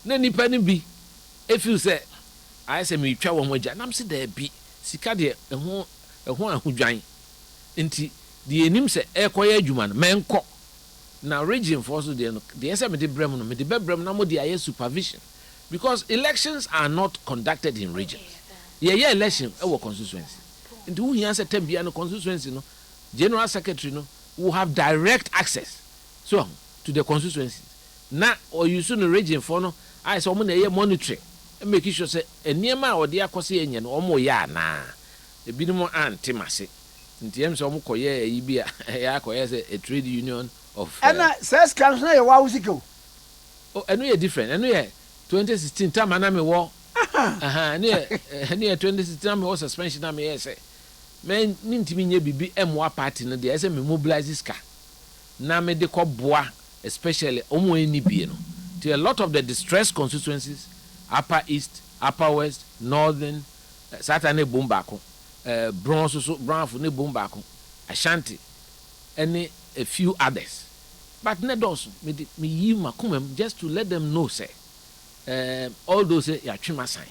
na nipa ni bi if you say I say me twa wo moja nam se da bi sika de ho ahodwan nti de enim se ekoye adwuma no menko na region for so the answer me de brem no me de bebrem na mo de aye supervision because elections are not conducted in regions yeah election e wo constituency and who here say tem bia no constituency no general secretary no will have direct access so to the constituency na or you so no region for no I say mo na ye monitoring and make sure say eniema o de akose enye no mo ya na e bi no antimase nti em so mo koye yi bia ya koye say a trade union of and says council na ye wa usiko oh enu ye different enu ye 2016 time na me wo enu ye 2016 me wo suspension na me say men ntimi nye bibi emwa party no de say me mobilize ska na me de ko boa especially omo eni bie no to a lot of the distressed constituencies upper east upper west northern Saturday bombako bronze so brownfo ne bombako Ashanti and a few others but ne dos me yi makumem just to let them know say all those ya twema sign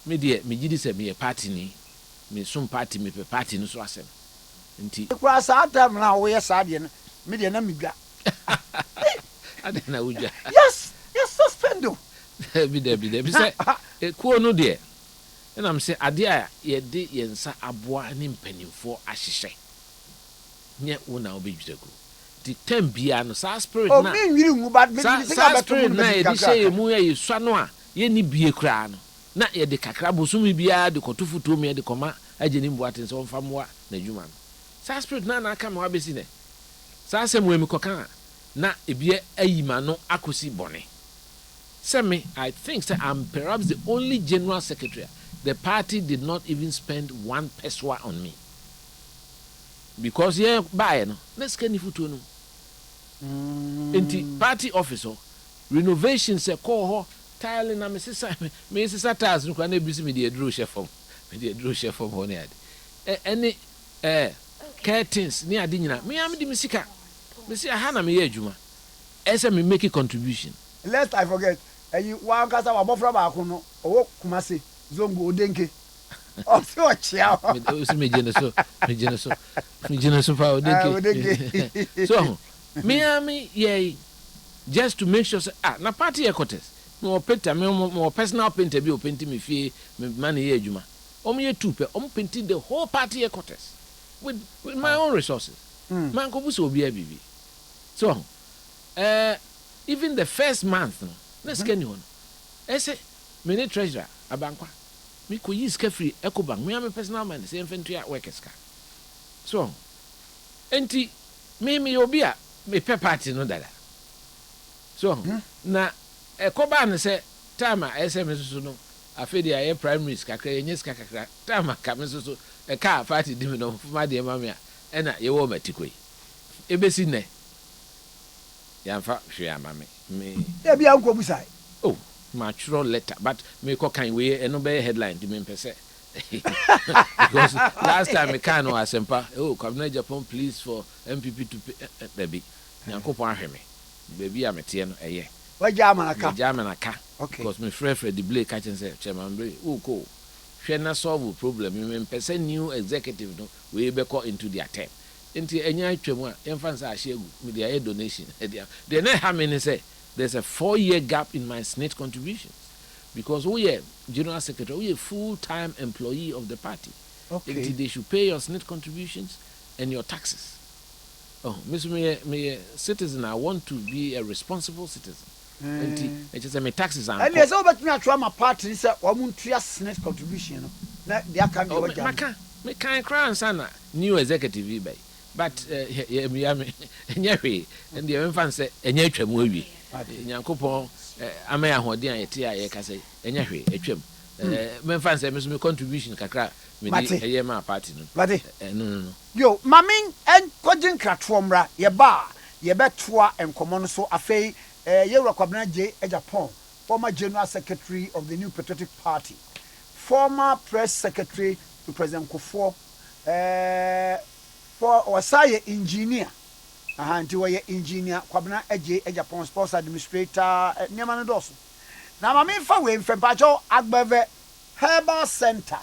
me de me gidi say me party ni me some party me pe party no so asem nti kwa sa time na wo ye sa de no me de na me dwa ade na wo dwa yes suspendo bi de say ko no de and I'm say ade a ye de yensa aboa ne mpanimfo ahyehye nye wo na obedwirego the time bia no sa spirit na o me nwiri ngu but me think about spirit na ye de say mu ye sua no a ye ni bie kra no na ye de kakra bosumi bia de kotofuto me de koma agye ni mboaten so mfa moa na dwuma no sa spirit na aka me wa besi ne sa asem we mi koka na ebie ayima no akosi bone say me I think say I'm perhaps the only general secretary the party did not even spend one pesewa on me because yeah buy no let's get futu no Enti party office renovation se call ho tile na me sisa tiles no kwa na ebisi me de aduro chef from ho ne ade any curtains ni ade nyina me am de me sika me say aha na me ye adwuma ese me make a contribution. Lest I forget one kasa wa bofra ba ko no owo Kumase Zongo Odenke o se o chia me jene so pa Odenke so me am ye just to make sure say na party headquarters no painter me personal painter bi o painting me fie me man ye adwuma ye tupe painting the whole party headquarters with my own resources man ko bu so obi abibi so even the first month no let's get you on say me treasurer abankwa me ko use free ecobank me am personal man say inventory workers ka so enti me obi a me pe party no dada so na ekoba ne say time a SMS so no afedi aye primaries kakra enyes kakra time ka me so ka party di me no fuma de ma me a na ye wo matikoi ebesi ne yamfa hwe amame me e bia nko busai natural letter but me ko kan we eno be headline di me pese because last time me kan no asempa Kwabena Agyapong please for MPP to pay baby nyankopon ahwe me baby a mete no eye wajamanaka okay because me frɛ the blake catching say chairman be ko hwe na solve problem me pese new executive no we be call into their term enti enya atwam a yemfa nsa ahye egu me dey donation the na ha me ne say there's a 4-year gap in my SNIT contributions because we are general secretary, we are full-time employee of the party. Okay. They should pay your SNIT contributions and your taxes. Miss me citizen, I want to be a responsible citizen. And it is my taxes are. And there's over to try my party say SNIT contribution. Na they can be what me can cry sana new executive be. But me enyewe and the infant say enye twam awie. Nyankopon amaya hoden ayete aye ka say enye hwe atwam memfa say me contribution kakra me di eye ma party no but no yo mamin en kojin kratwomra ye ba ye betoa enkomo no so afei ye Kwabena Agyapong, former general secretary of the New Patriotic Party, former press secretary to President Kufuor, for Osaye engineer nti we engineer Kwabena Agyapong sports administrator nyama no doso na ma me fa we mfempacho agbeve herbal center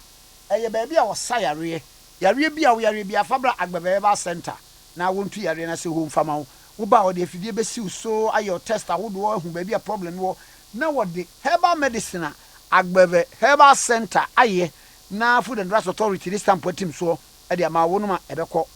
eye ba bia wo sayare yare bia wo yare bia fabra agbeve herbal center na wontu yare na se ho mfama wo ba wo de afidie besi so ayo test awodo hu ba bia problem wo na wo de herbal medicine agbeve herbal center aye na Food and Drugs Authority this time potim so e de ma wo no ma ebekọ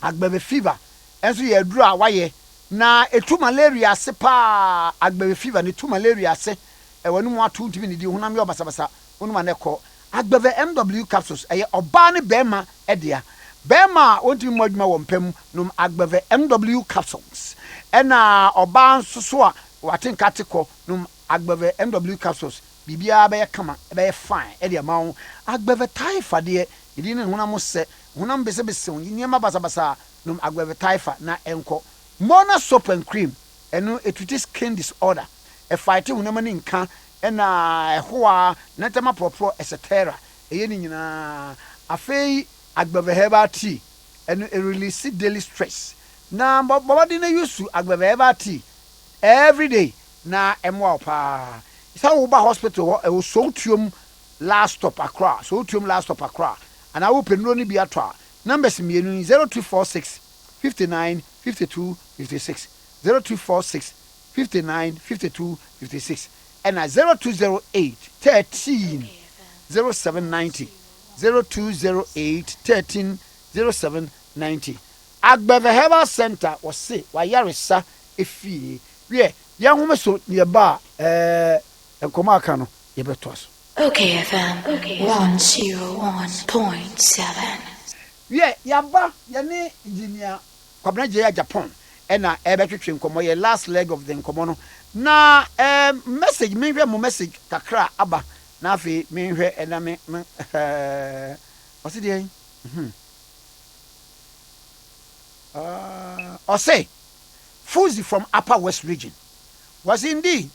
agbeve fever enso ye duru a waye na etu malaria se pa agbeve fever ne tu malaria se e wonu mu atu ntimi ne di honam ye obasabasa wonu ma ne ko agbeve MW capsules eye oba ne bema e dia bema wontimi mu adwuma wo mpam no agbeve MW capsules ena oba nso so a watenka teko no agbeve MW capsules bibia be kama be fine e dia ma wo agbeve typhoid de idi ne honam se honam bese nyema basabasa no agbeve typhoid na enko Mona soap and cream eno etuti skin disorder e fight honam ni nka ena ehoa na tema propro etc eye ni nyina afei agbeve herbal tea eno release daily stress na bobadi na use agbeve herbal tea every day na emwa pa isa wo ba hospital e wo so tuom last stop Accra and I will penro ni bi atwa numbers mienu 0246 59 52 56 0246 59 52 56 and 0208 13 0790 0208 13 0790 Agbeve Herbal Center was say wayaresa efie we ya home so ne ba enkoma aka no ye beto so okayfm 101.7 we ya ba ya ne engineer Kwabena Agyapong ena ebetwetwe nkomo ye last leg of the nkomo no na message me hwe mo message kakra aba na afi me hwe ena me osidi ose Fuzi from Upper West Region was indeed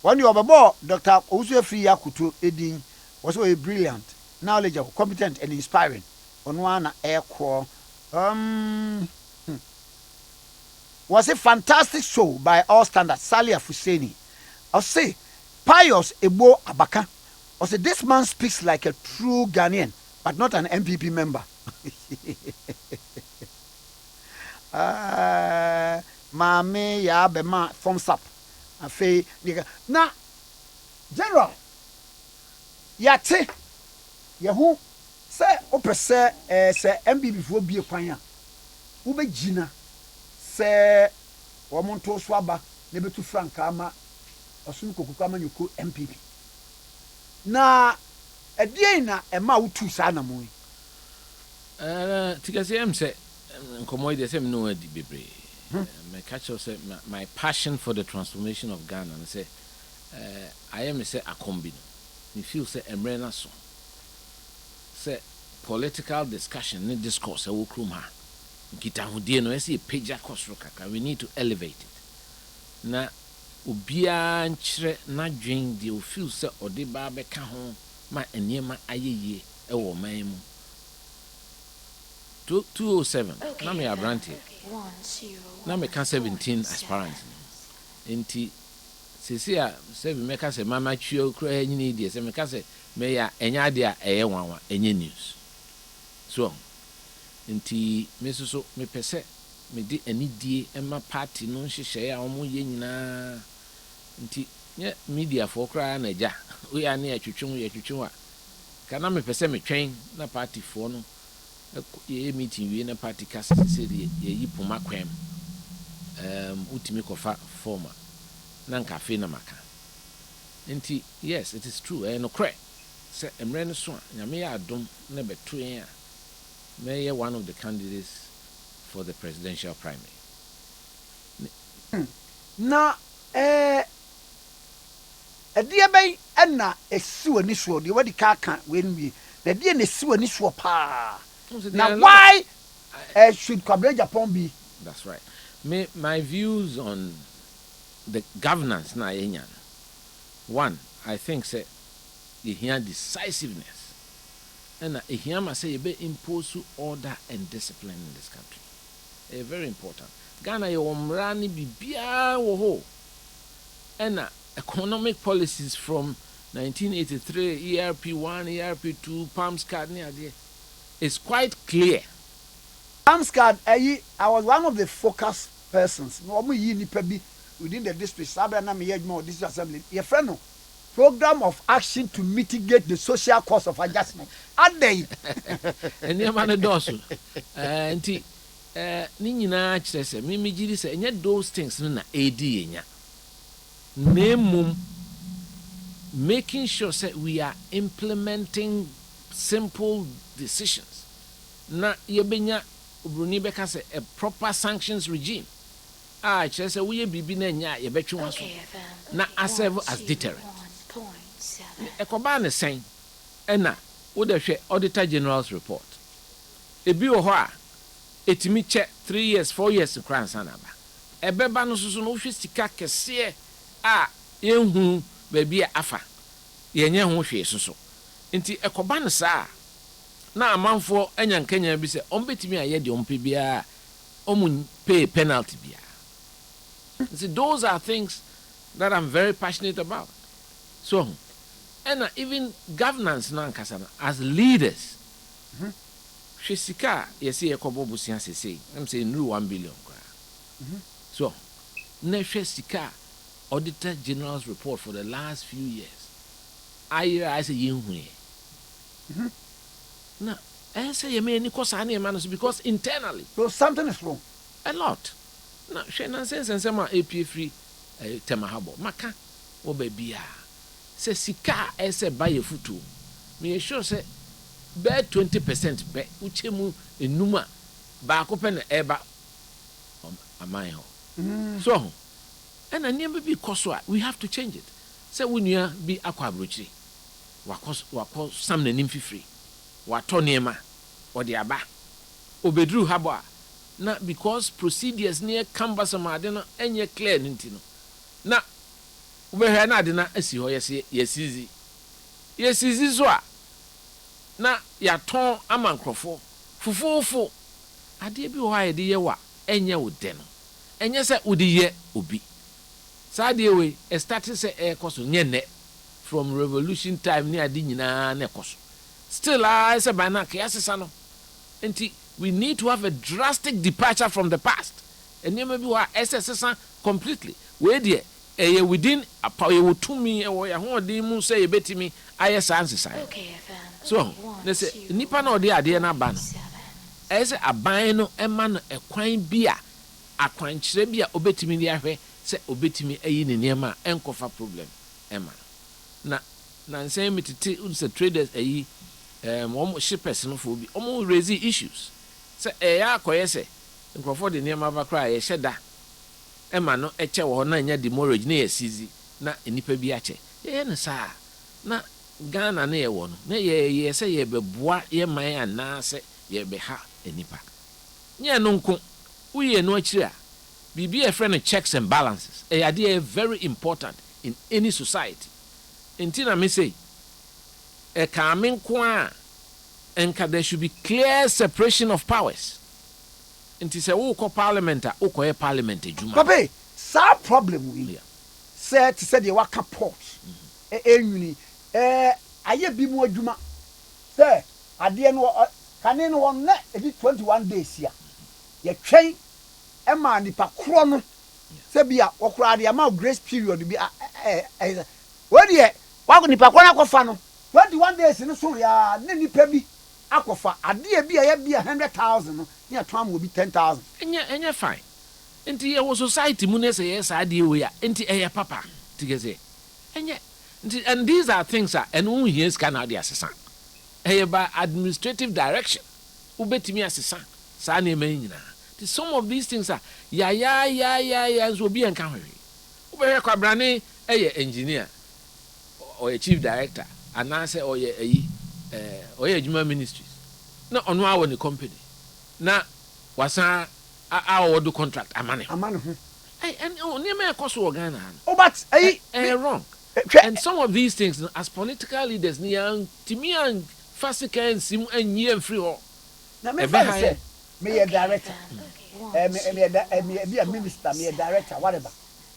one of the Dr. Osuefri Yakutu Edin was a brilliant, knowledgeable, competent, and inspiring on one air core. Was a fantastic show by all standards. Salia Fuseni. I'll say, Pius Ebo Abaka. I'll say, this man speaks like a true Ghanaian, but not an MPP member. Mame ya bema thumbs up. Afe na general yate yehu se opese se MPP fo bie kwan a wo begina se wo monto so aba na betu franka ama osum kokuku ama nyuko MPP na edie na ema wotu sa na mo tikase em se nkomo de se me no adi bebre my catch us my passion for the transformation of Ghana and say I am say akombi no me feel say emre na so say political discussion ne discourse e wo krum ha nkita hodie no say page akosro kaka we need to elevate it na obia nkyere na dwen de o feel say ode ba be ka ho ma eniema ayeye e wo man mu 207 na me abranti na me can 17 aspirants enti sesia se bi me ka se mama twio kura nyini die se me ka se me ya enya de a eye wanwa enye news so enti me so me pese me di anidie ema party no hyehyɛ a omo ye nyina nti nye media for kura na ja we ya na twetwe a kana me pese me twen na party for no ye meeting we na party cast say ye yi poma kwem utimi kofa former na nkafe na maka nti yes it is true no cre say emre no so nyame ya adom na beto en a may one of the candidates for the presidential primary na edie ben na esiwo ni so de wadi ka we nwie na die na esiwo ni so pa. Now, why should Kwabena Agyapong be? That's right. My views on the governance na Enyan. One, I think say here decisiveness, and here must say be impose order and discipline in this country. Very important. Ghana yo omrani bibia wo ho, and economic policies from 1983, ERP1, ERP2, Palms card near there. It's quite clear. Amscad, I was one of the focus persons. No, within the district, this assembly. Your friend, no program of action to mitigate the social cost of adjustment. Are they? And your man does. Auntie, Nina says, Mimi Gidi said, and yet those things na AD. Name making sure that we are implementing simple decisions. Na yebenya obroni beka say a proper sanctions regime. Che say we bibi na nya yebetwe waso. Na serve as deterrent. Ekoba na sen na wo de hwe auditor general's report. Ebi wo ho a etimi che 3 years 4 years kran sana ba. Ebeba no susu no hwe sika kese a yenhu ba bia afa. Yenye ho hwe susu. Nti ekoba na saa na amanfo enyankanya bi se ombetimi aye de ompe bia omun pay penalty bia. See, those are things that I'm very passionate about. So, and even governance na nkasana as leaders. Shisika yesi ekobo busia sese. I'm saying no 1 billion. So, na shisika Auditor General's report for the last few years. I say yinhu. No, I say you may because internally. So something is wrong. A lot. No, she nonsense and some APA free temahabo. Maka o baby. Say sika ese buy a futu. Me sure say bear 20% be uchemu enuma ba kopen eba amai ho. So and anya be koso we have to change it. Say when you be akwa brochiri. Wakos sam nanim free. Watoniema or the aba obedru habo na because procedures near cumbersome ade no enye clear ntino na ubehwe na ade na asi ho yesizi so a na ya ton amankrofo fufufo ade bi ho ha de ye wa enye wo de no enye se udi ye obi saade we start se ekoso nyene from revolution time ni ade nyina na ekoso still I say by na kiasesa no enti we need to have a drastic departure from the past and you may be wa SSS completely we there within a power to me or ya ho de mu say betimi aye sanse sai so they say nipa na ode ade na ba no say aban no ema no ekwan bi a akwan kire bi a obetimi dia hwe say obetimi ayi ne niam a enkofa problem ema na nsan mitete unse traders ayi shippers no for bi raise issues say ya koye say nkrofo de niam aba kra ye hyeda ema no eche wo na nya demorrage na yesizi na enipa bi ache ye ne saa na Ghana na ye wo no na ye say ye beboa ye man ana se ye be ha enipa nye no nko uye no akiri a bibi e friend checks and balances ade very important in any society entina me say coming kwa enka there should be clear separation of powers. Nti se wo ko parliament a wo ko parliament ejuma. Pape, sa problem we. Say to say the waka port. Enwuni aye bi mu adwuma. Say ade no kane no won na ebi 21 days ya. Ye twen e ma nipa kro no. Say bia wo kro ade ma grace period bi we de wa ko nipa kro na kofa no 21 days no so ya ne nipa bi akofa ade bi ya bia 100,000 no ya twam wo bi 10,000 enye fine enti ye wo society mu ne say yes ade we ya enti eye papa tigeze enye enti and these are things that and who hears can ade asesa eye by administrative direction ubetimi asesa sa na ema nyina some of these things are ya so bi enka hwe ubehwe Kwabena eye engineer or a chief director and I say or ye adwuma ministries na ono awo ne company na wasa awo do contract amane ho and only me cost Ghana but wrong and some of these things as political leaders ni timi an fasika nsim anyi free ho na me say me a director me a minister me a director whatever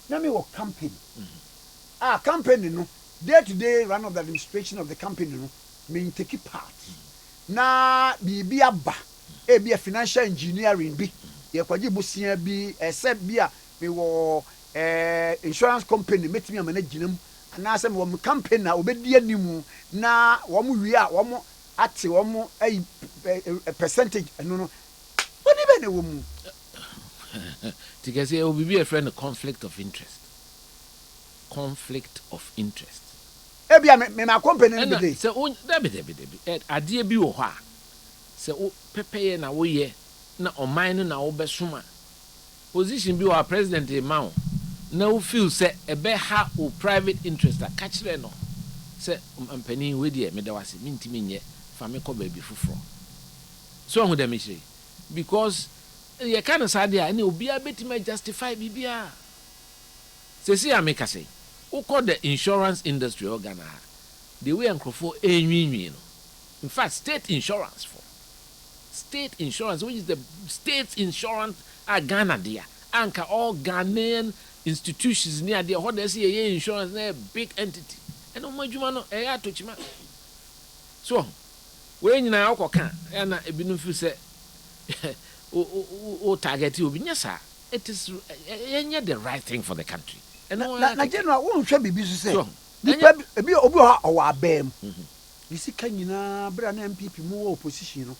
na me wo company company no day to day run of the administration of the company no me take part na bi aba be a financial engineering bi ye kwaji bosia bi except bi a me wo insurance company metimi manage ginam na say me wo company na obedi animu na wo mu wi a wo mu ate wo mu a percentage no oni be ne wo mu because you be a friend conflict of interest ebia me ma company no be say o debi ade bi wo ho a say o pepeye na wo ye na oman na wo besoma position bi wa president emao na wo feel say ebe ha o private interest a catch re no say ampani we de me da wase mintimi nye fa me ko ba bi fufuro so hu dem hire because ye kan sa de a na obi a betima justify bibia say see ameka say who call the insurance industry organ the way nkrofo enwinwi no in fact state insurance which is the state insurance Ghana there anka all Ghanaian institutions near there what they say insurance na big entity and no madwuma no e atochima so we nyina akoka na ebinu fi say o target obi nyasa it is the right thing for the country. Na general won hwe bibi so say nipa ebi obi ho owa abam ni sika nyina bra na MPP mu wo opposition no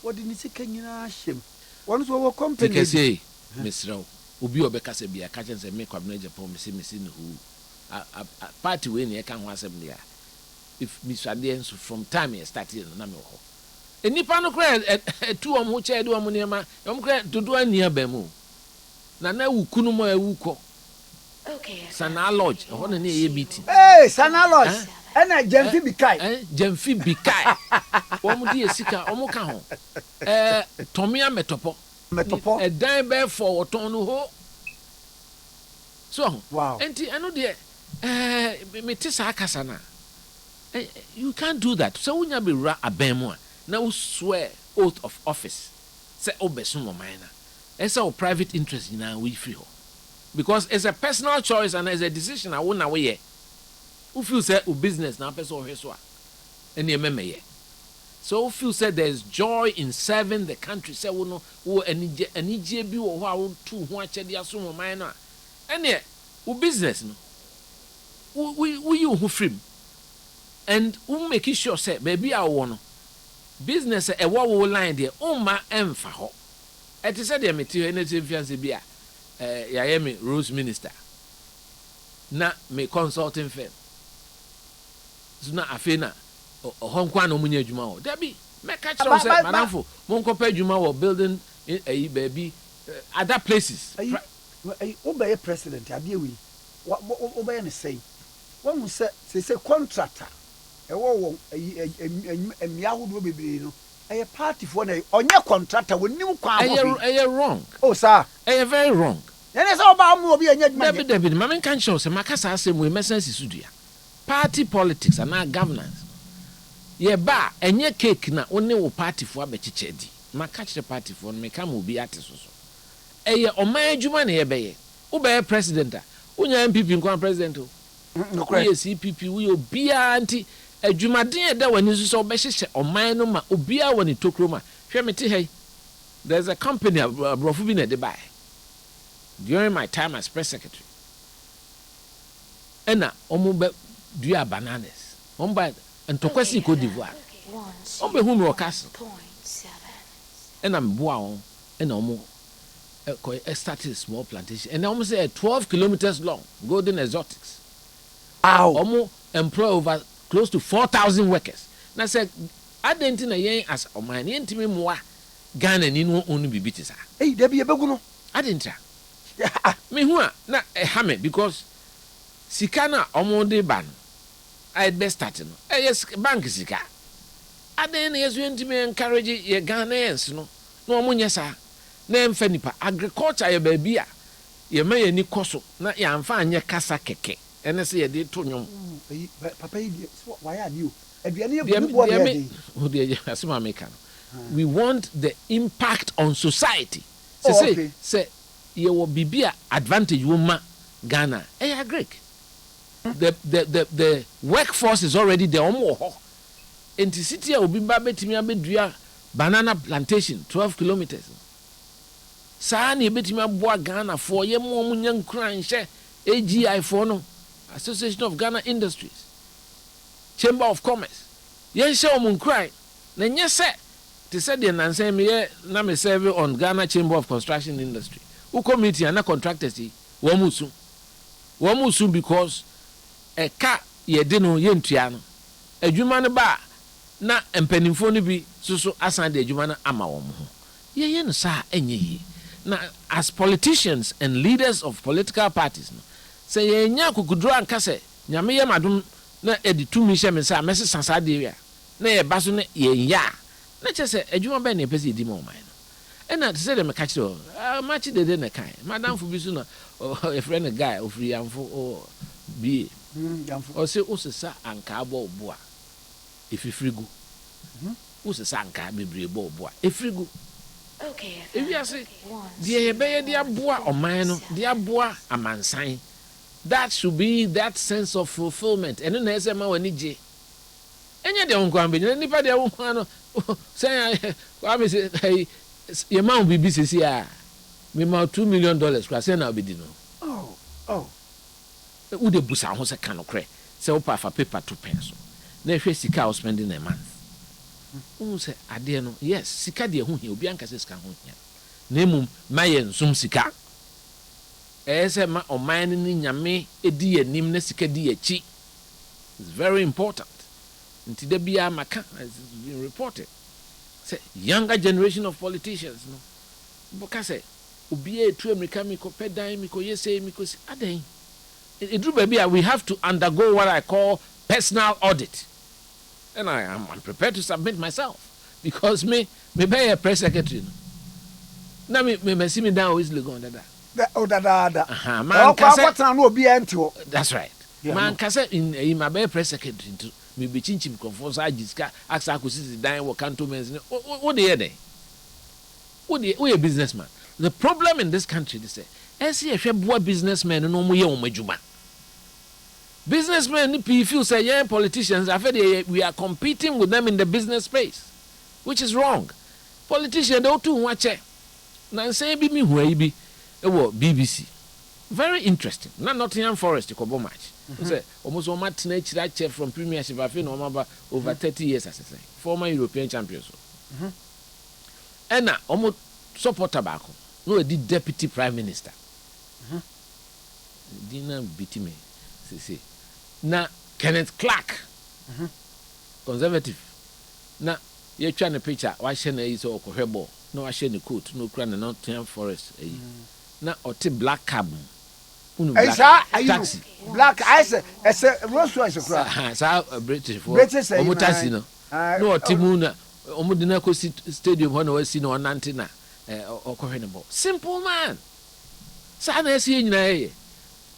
wodi ni sika nyina hyem won so wo company because say Mr. obi obeka se bia ka chen se me Kwabena Agyapong me se no hu party we na e ka ho asem dia if Mr. Adenso from time he started na me ho enipa no kra tu om ho che do om niema om kra dodo ani abamu na wu kunu mo ewu ko Okay. Sana Lodge, I want to near meeting. Hey, Sana Lodge. And a Jemfi Bikai. Jemfi Bikai. Omu di esika, omu kaho. Tomia metopo. Metopo. A dime bear for tonu ho. So Wow. Enti ano de me te sa akasa na. You can't do that. So when you be ra abemu na we swear oath of office. Say obesun mo man na. It's our private interest na we free ho. Because it's a personal choice and it's a decision I won't away. Who feel say business na person hweso a. Eni ememe ye. So if you say there's joy in serving the country, say we no wo anije bi wo ho a wo tu ho achede aso mo man no a. Ene wo business no. We you who free. And we make sure say baby a wo no. Business e wo line there umma emfa ho. Et say there meti energy fiance bi a ya me Rose Minister. Na me consulting firm. So na afena honkwa na omunye adwuma ho. There be make catch say madamfo monkopa adwuma wo building baby other places. Obey president abiyewi. Obey ne say. When say contractor wo emiahodo bebre no party for na onye contractor wonim kwa ho. Wrong. Oh sir. Very wrong. Ene say oba mu obi anya adwuma. David mama kan show say makasa asem we mesense sudua. Party politics and our governance. Ye ba enye cake na one wo party for abechiche di. Ma catch the party for me come obi ate so. Eye oman adwuma na ye beye. Wo be president a, unya MPP nkwa president o. No correct. Yes, CPP we obi anti adwumaden e da wani so obehyehe oman no ma obi a wani tokroma. Hwe me te hey. There's a company brofu bi na de buy. During my time as press secretary. Ena omo dua bananas. Omba ntokwasi Cote d'Ivoire. Ombe hu me castle. And I'm boa and omo started a small plantation. And almost say 12 kilometers long, golden exotics. Wow. Omo employ over close to 4,000 workers. Na say adentina yen as oman yentimi moa Ghana ni no onu bibiti sa. There be a beguno. Adentra. Me hu a na hame because sikana omo de ban I best starting. Yes, bank sika. Aden yes we ntimi encourage ye Ghanaians no. No omunya sa. Na emfa nipa agriculture ye ba bia. Ye ma ye ni koso na ye amfa anye kasa keke. Ene se ye de to nwom. Papa why are you? Aduane We want the impact on society. Say ye wo bibia advantage woman Ghana. Agree. The workforce is already there. In the city obi ba betimi abedua banana plantation 12 kilometers. Saa na betimi aboa Ghana for ye mo munya nkran hye AGI for no Association of Ghana Industries Chamber of Commerce ye hye o mun nkran na nye se te se de nanse me ye na me serve on Ghana Chamber of Construction Industry who committee and contractors wo musu because eka ye de no ye ntua no adwuma no ba na empanimfo no bi so asan de adwuma no ama wo ho ye no sa enye yi na as politicians and leaders of political parties no say ye nya kokudro anka se nyame ye madum na editumi hye me sa mese sasa de wi na ye baso ne ye ya na che se adwuma ba na pese di mo man no ena te se de me ka kire match de na kan madam fu bi so na a friend guy of free amfo bi o se usesa anka abo oboa efifrigu usesa anka bebre bo oboa efrigu Okay. If you say, dear Bay, dear boa or man, dear boa a man sign, that should be that sense of fulfillment. And then there's a man when you and you don't come in anybody, a woman say, hey, your mount be busy here. Me mount $2 million, because then I'll be dinner. Oh, would the busa house a can of cray, sell for paper 2 pencil. Then face the cow spending a month. Who say Adiano? Yes, Sika de whom he'll be anxious can here. Name Mayan Sum Sika. As a man or mining in Yame, a dear nimne Sika de chi. It's very important. Until there be a maca, as it's been reported. Say, younger generation of politicians, no. Bocase, Ubie to Americamico, Pedimico, yes, because Adain. It drew baby, we have to undergo what I call personal audit. And I'm prepared to submit myself because me be a press secretary. na me see me down always look on that. Oh, da. Man, that's right. Man, kasa in my bare press secretary to me be chinchim conforms I just ask akusi dying what cantonments. What the other? We a businessman. The problem in this country, they say, SCF businessmen no more majuma. Businessmen, if you say, yeah, politicians, I feel we are competing with them in the business space, which is wrong. Politicians don't do watch it. Now say be me who be BBC. Very interesting. Not Nottingham Forest to Kobo match. Say almost one match nature from Premiership. I feel over 30 years as I say. Former European champions. And now almost support tobacco. No, the deputy prime minister. Didn't beat me. See. Now Kenneth Clark. Conservative. Now you're trying to picture why shouldn't is or cohebo. No, I shouldn't coat. No crown and Nottingham Forest. Now or black cab. Taxi. Black ice, as a Rolls Royce. British for Omutasi no. No, Timuna, Omudinako Stadium, when I was seen on Antenna or Cohenable. Simple man. Sana seeing na.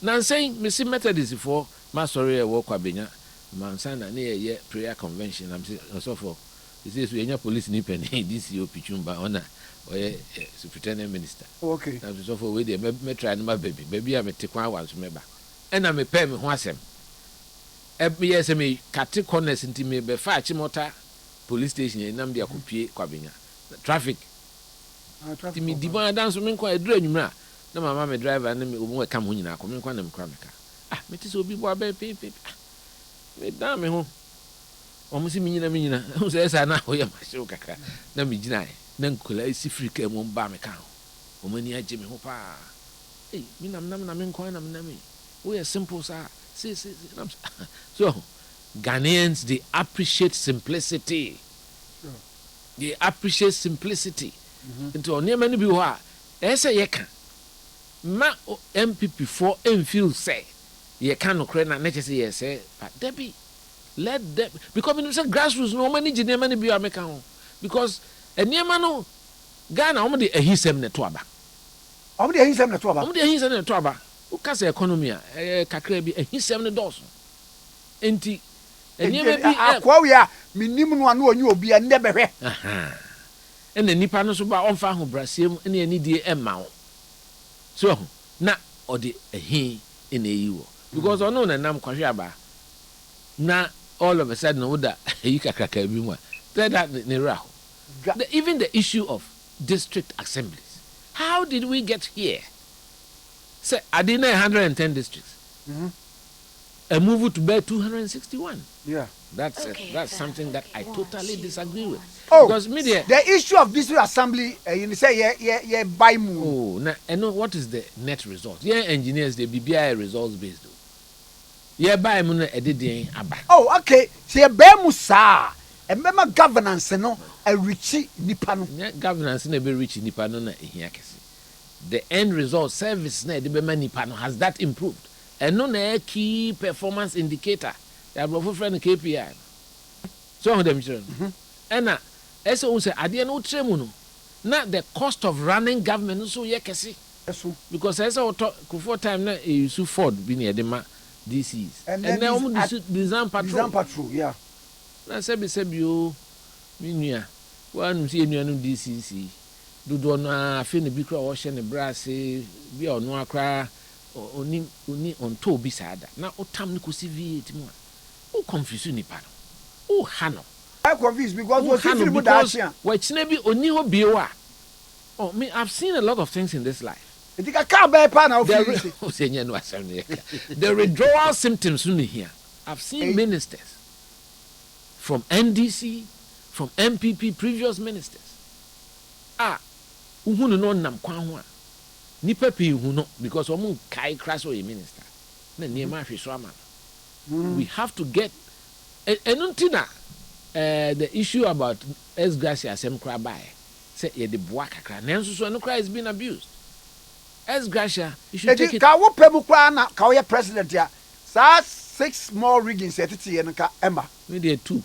Now saying, Miss Methodist for Mastery of Kwabena, Mansana near prayer convention. I'm so for. He says we are police nipping this year Pichumba honor. Or superintendent minister. Okay. I'm so for with me try my baby. Baby, I'm a Tikwan once member. And I'm a pay me once him. FBSME cut corners into me be fetch motor police station in Namdia Kupie Kwabena. Traffic. Me demand dance women quite drain you. No, my mamma driver and me will come when you are coming on them cramika. Ah, Metis will be what baby. Me damn me home. Almost a minute. Who says I now hear my show kaka. Na me deny. Nankula isi frika mo mba me kan omani agye me ho pa mi nam me nkwan nam na me we are simple sir so Ghanaians they appreciate simplicity into oniema no bi ho a ese ye ka ma MPP for feel say ye can no kre na neche say ye say but debi let them because me say grassroots no many ginema no bi a me kan because eniema no Ghana omo de ehisem ne to aba uka say economy a kakra bi ehisem ne doso enti eniema bi akwa we a minim no anu onye obi a nde behwe ena nipa no so ba onfa ho brasiem ena ani die emma wo so na ode ehi ena eyiwo because ono na nam kwahwe aba na all of a sudden oda eyi kakra ka bi mu a that ne raho. Even the issue of district assemblies. How did we get here? Say, I didn't know 110 districts. A move to bear 261. Yeah. That's something that I totally disagree with. Oh, because media. The issue of district assembly, you say, yeah, by move. Oh, now, and know what is the net result? Yeah, engineers, they be results based. Though. Yeah, by moon, editing. Oh, okay. See, a bemusa. And remember governance, no, a richy nipano. Governance in a very rich nipano na ehiakesi. The end result service na the bema nipano has that improved. And no na key performance indicator. That brought friend KPI. So them children. And na eso say ade no tremu no. Na the cost of running government so yekesi. Because eso for time na you Ford bi na edema DCs. And then almost design patrol. Yeah. Na sebi o minua wanu si enua no DCC dodo no afi ne bi kra wo hye ne brase bi ono akra oni on to bi sada na otam ne kosi V8 mu a o confuse ni pa no o ha no I confused because we see mu da ahia we chine bi oni ho bi wa oh me I've seen a lot of things in this life it ka ba pa na the withdrawal symptoms no here I've seen ministers from NDC, from MPP, previous ministers. Uhunu no nam kwan ho a. Nipa pe hu no because omo kai crash o minister. Na niema hweso ama. We have to get enuntina the issue about Gracia asem kra bai. Say ye de boa kakra. Nanso so no kra is being abused. Gracia, you should take it. Ka wo pemu kra na ka wo president ya. Sa 6 more riggings etiti ye nka emma. We dey 2.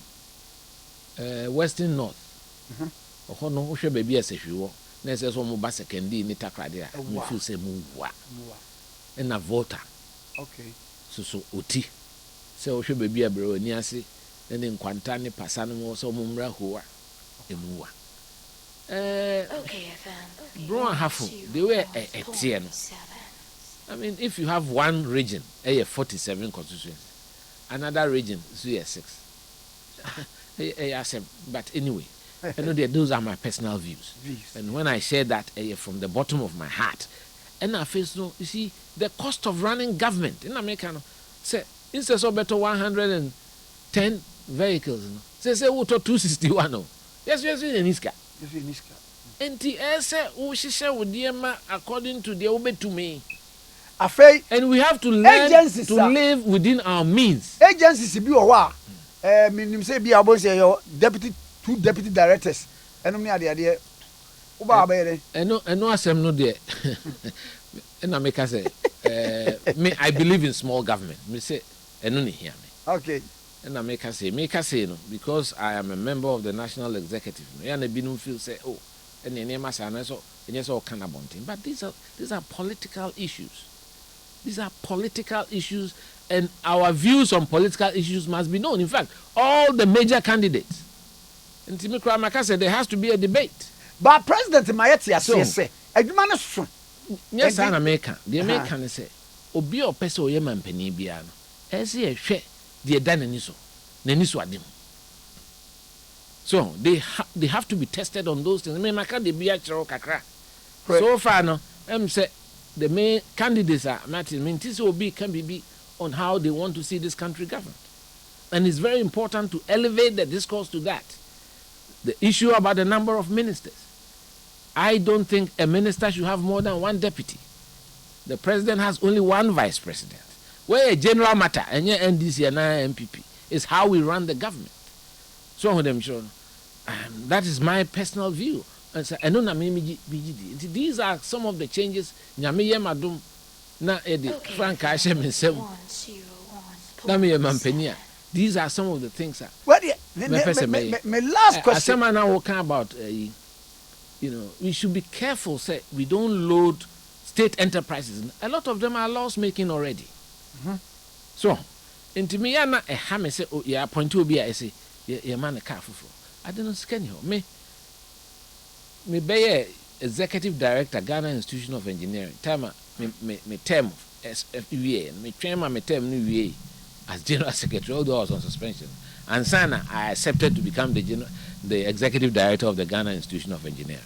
Western North. Oho no hwe ba bi asehwe wo. na say so mo ba secondary ni takrade a me feel say mu wa na voter okay so oti say o hwe baby abre ani ase na ne nkwanta ne pasa no mo so mo mra hoa emu wa okayfm bro hafu the way etie no I mean if you have one region 47 constituencies another region so 6 but anyway I know that those are my personal views. And when I say that from the bottom of my heart, and I face no, you see, the cost of running government in America, say, instead of better 110 vehicles, say, we talk 261. No. Yes, in Niska. And the essay, we share with them according to the obey to me. And we have to learn to live within our means. Agencies be a while. Say, be able to say your deputy. 2 deputy directors eno me ade uba abere eno asem no de na make say me I believe in small government me say eno ne hear me okay na make say no because I am a member of the national executive ya na binum feel say oh ene ma sa na so enye so kana bontin but these are political issues. These are political issues and our views on political issues must be known. In fact, all the major candidates and Timmy Kramaka said there has to be a debate. But President Mayeti has said, "Adwuma no so." Yes, an American. The American say, "Obi o pese o ye mampani bia no. Ese ye hwe de da nani so adem." So they have to be tested on those things. Me maka de bia chero kakra. So far no, say the main candidates are Martin Mintis Obi can be on how they want to see this country governed. And it's very important to elevate the discourse to that. The issue about the number of ministers. I don't think a minister should have more than 1 deputy. The president has only 1 vice president. Where a general matter, and your NDC and MPP, is how we run the government. So that is my personal view. And so, these are some of the changes. These are some of the things. My last question. Now talking about, we should be careful. Say we don't load state enterprises. A lot of them are loss making already. So, into me, I'm not a hammer. Say, oh yeah, point to be. I say, yeah, man, a car for. I don't scan you. Me be executive director, Ghana Institution of Engineering. Time me term SFUA. Me train me term new UA. As general secretary, although I was on suspension, and Sana, I accepted to become the executive director of the Ghana Institution of Engineering.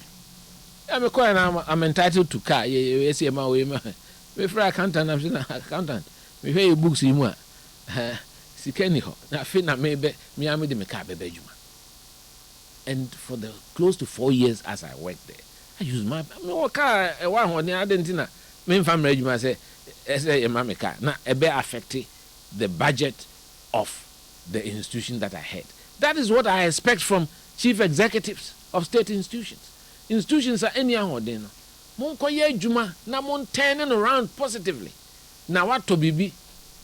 I'm entitled to car. Yes, me for accountant, I'm accountant. Me pay books in one. Sikeniho. Na fina maybe me ame de me car bebe. And for the close to 4 years as I worked there, I used my car. One when I didn't know. Me family juma say, "Say car." Na ebe affected the budget of the institution that I had. That is what I expect from chief executives of state institutions. Institutions are any other. Mon koye juma na mon turning around positively. Now what to be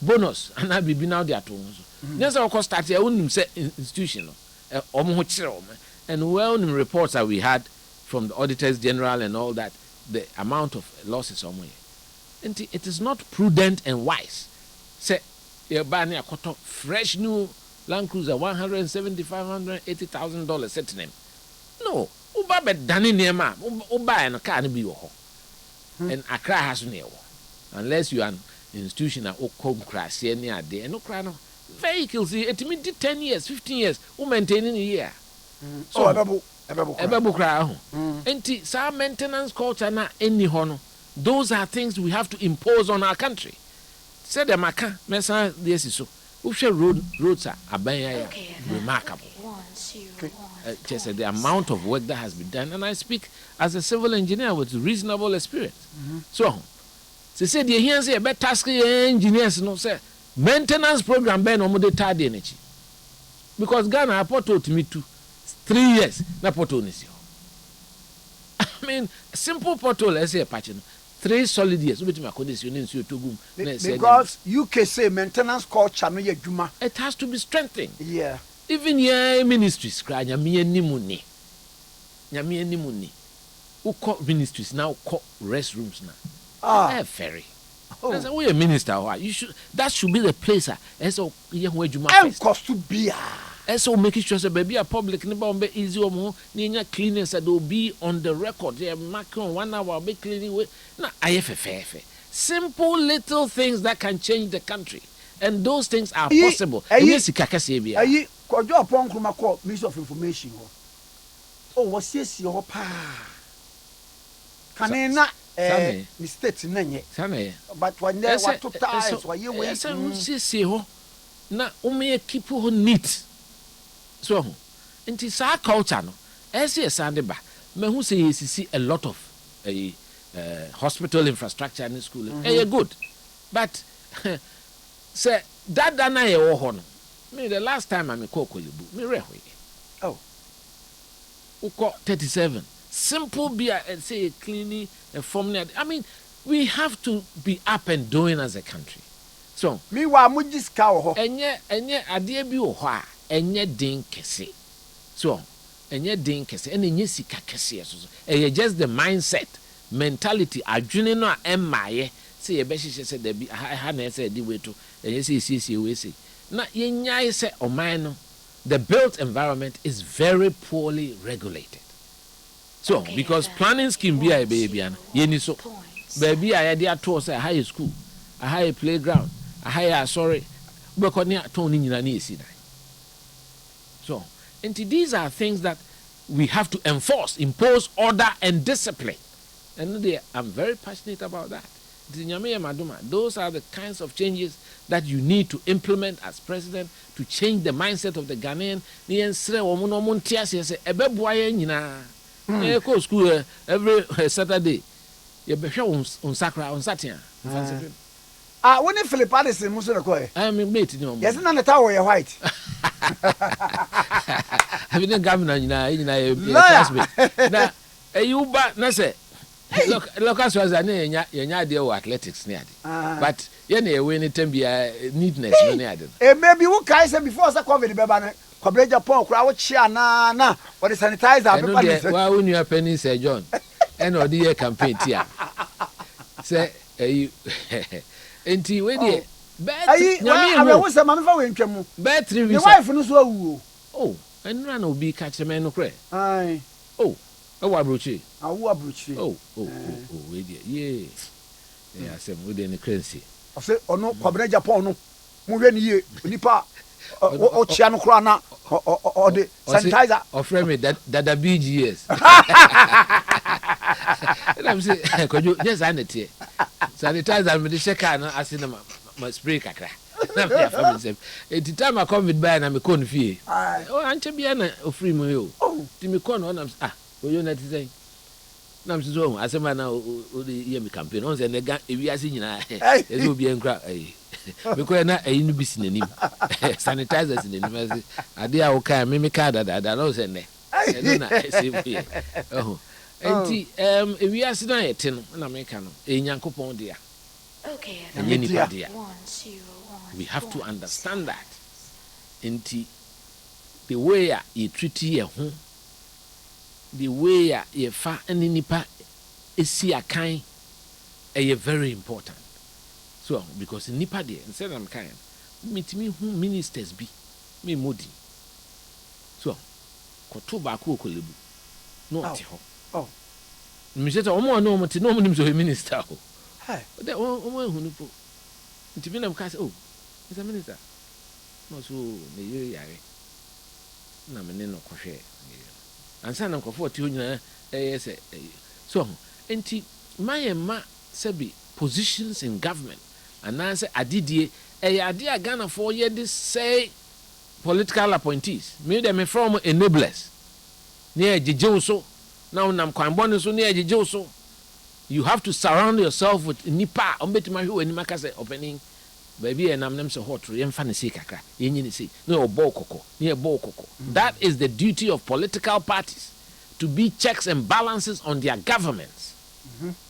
bonus and I be now they are to. Yes, of course start your own institution. And well reports that we had from the auditors general and all that, the amount of losses on and it is not prudent and wise. Say you buy a fresh new Land Cruiser, $175,000, $180,000 setting him. No, uba be dani nema, uba and car be your and Accra has no unless you are an institution at Okom crash near there, no cry no vehicles. It means 10 years, 15 years, who maintaining a year. So Ebabu cry. And some maintenance culture na any hono. Those are things we have to impose on our country. Said the Maka, Messa, this is so. Usha roads are remarkable. Just the amount of work that has been done, and I speak as a civil engineer with reasonable experience. So, they said the here say better task engineers no say maintenance program ben omo de tade energy. Because Ghana airport to me too 3 years na porto nisi. I mean, simple porto let's say a patch 3 solid years. Because UK say maintenance culture no ye juma. It has to be strengthened. Yeah. Even your ministries cry nyame animuni. who call ministries now call restrooms now. Ferry. Oh. We a minister. You should. That should be the place. So young way you and cost to be. So making sure that baby a public never easy or more. Ninya cleaners that will be on the record. They are marking 1 hour be cleaning way. Now IFFF. Simple little things that can change the country, and those things are possible. Yes, Kakasebia. Ayi, Kwabena Agyapong call Minister of Information. Oh, what's your pa? Canena. Mistakes nanye. But when there were 2 times, why you wait? See, na keep neat. So, and it's our culture. No, as a Sunday ba, me who say you see a lot of hospital infrastructure in the school. Good, but say that na ye wo no. Me the last time I me call Kolibu, me rewe. Oh, uko 37. Simple beer and say cleaning and forming. I mean, we have to be up and doing as a country. So, meanwhile, Mujis cow, and yet, idea be wha, and yet ding kese. So, and yet ding kese, and then yes, kese. And just the mindset, mentality, Arjunino and Maya, say a beshie said, there be I had said the way to, and yes, we say. Now, yenya say, or mine, the built environment is very poorly regulated. So, okay, because planning scheme be a baby, and yeni so baby, I had to say a high school, a high playground, a higher but on near Tony in an So, and these are things that we have to enforce, impose order and discipline. And I'm very passionate about that. Those are the kinds of changes that you need to implement as president to change the mindset of the Ghanaian. Go school every Saturday. You be sure on Sakra on Saturday. When you Philip Addison, Musa, I am mate. Yes, none of the tower, you're white. Having a governor in a classmate. Now, you but Nasa. Look, as was an idea of athletics near. But anyway, when it can be a neatness, it may be what I said before the COVID. Kwabena Agyapong crowd chair na or the sanitizer. Why wouldn't you have penny, Sir John? And or the campaign here. Say, you. And tea, wait here. I was a man for him. Battery, your wife knows who. Oh, and run will be catch a man of cray. Aye. Oh, a wabruchi. A wabruchi. Oh, wait here. Yeah, some within the currency. I said, oh no, Kwabena Agyapong, moving here, Nipa. Or Chiano Crana or the sanitizer. Or frame it that the BGS. And I'm saying, could you just hand it here? Sanitizer with the shaker and I see them my spray cracker. At the time I come with by and I'm a con fee. Oh, Aunt Biana of free meal. Oh, Timmy Con on you not saying. Now, so I said, now, the year campaign on and if we are seeing it will be a because na e nu bisi nanim sanitizers in the university ade a wo kai me ka da no se ne no na se bi oh enti e wi ase na yete no na me ka no e nyankopon dia okay we have to understand that enti the way you treat ye ho the way you fa ani nipa esi akan e very important. So, because in Nipa there, instead I'm kind, meet me who ministers be, me Modi. So, Kotuba Kolibu, no, oh, Mr. Omo no Mati no minister. But that one who knew to be them cast, oh, it's a minister. No, so the year, Namanino Crochet. And son of 14, so, and my ma Sebi positions in government. And I say, Adidie, idea Ghana for ye this say political appointees. Me them from enablers. Near Jijoso. Now Nam Kwambon so near Jijoso. You have to surround yourself with Nipa. Umbeti who and Makase opening. Baby and I'm so hot. Fancy kakra. Yin say no bokoko. Near bokoko. That is the duty of political parties to be checks and balances on their governments.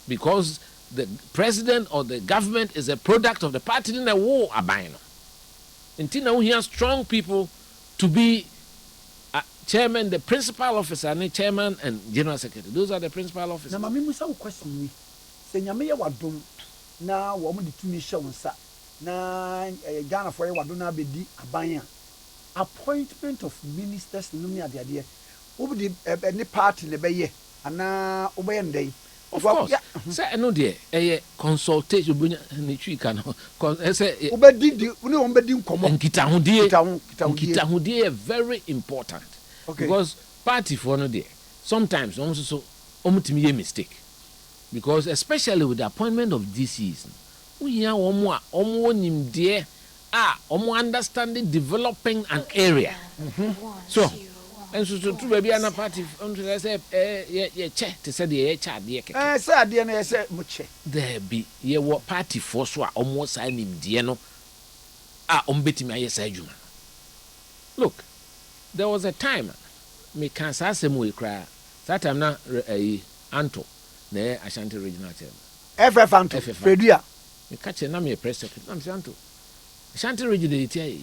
Because the president or the government is a product of the party in a war abino. Until now, he has strong people to be chairman, the principal officer, and chairman and general secretary. Those are the principal officers. Na mami musa question we. Se nyame ye wadom na wo mo de tumi hye wo nsa. Na Ghana for ye wadom na bedi aban a appointment of ministers no me ade wo be any party le be ye ana wo be ndey. Of course. Say no there consultation bunya ni twi kan say wo be di ni wo be di nkomo. Nkita hodie very important. Okay. Because party for no there sometimes so omutimi ye mistake. Because especially with the appointment of DCs, we hear omo nimde understanding developing an area. So and so to baby an party say ye che to say the cha de keke. Say ade na say mo che. There be ye wo party for so omo sa nimde no ombetimi aye sa adwuma. Look, there was a time me can say we cry. That time na Anto na Ashanti regional chairman. FF Anto. Pedua. Me catch na me press secretary. Na me Anto. Ashanti regional tia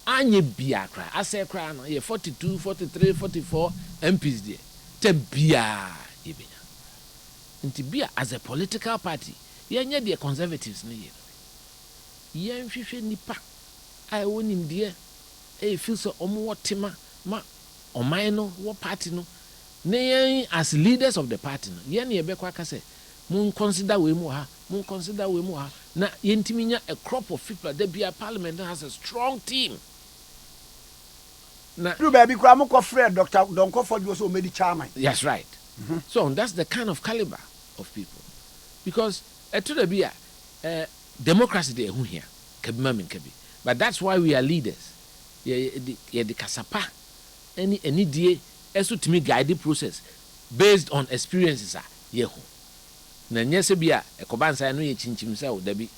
anye bia cry. Ase cry no ye 42, 43, 44 MPs there. Te bia ye benya. Nti bia as a political party, ye nya the conservatives na ye. Ye nhwehwe nipa. Ai wonim there. Feel so omo wotima ma oman no wo party no. Ne as leaders of the party no ye na ye be kwa ka say mun consider we mu ha na yentimi nya a crop of people that be a parliament that has a strong team na do baby kwa mo ko friend Dr. Donko for you so medi chairman. Yes, right. So that's the kind of caliber of people, because to the be democracy dey hu here kabima min kabi, but that's why we are leaders. Yeah the kasapa any die eso to me guide the process based on experiences yeho na nyese bia ekobansa no ye chinchim say o dabi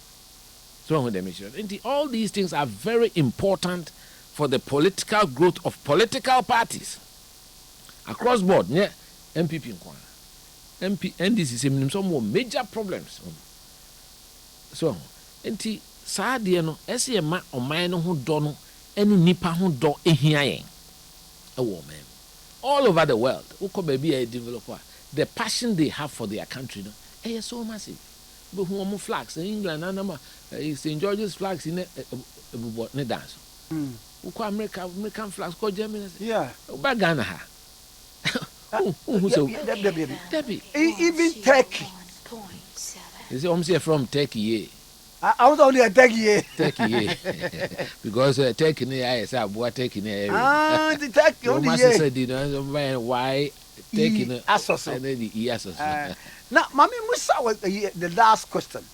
so who dem issue. All these things are very important for the political growth of political parties across board. Yeah, MPP nkwa NDC sem some more major problems. So enti saa de no ese ma oman no ho do no enu nipa ho do ehia yen man. All over the world, a developer, the passion they have for their country, no, is so massive. But who flags in England, St. George's flags in a dance. American flags, called Germany. Yeah, by Ghana. Debbie. Even Turkey. You see, I'm from Turkey. I was only a Turkey. Because Turkey, I said, what Turkey? The Turkey only said, why taking the now, Mammy Musa was the last question.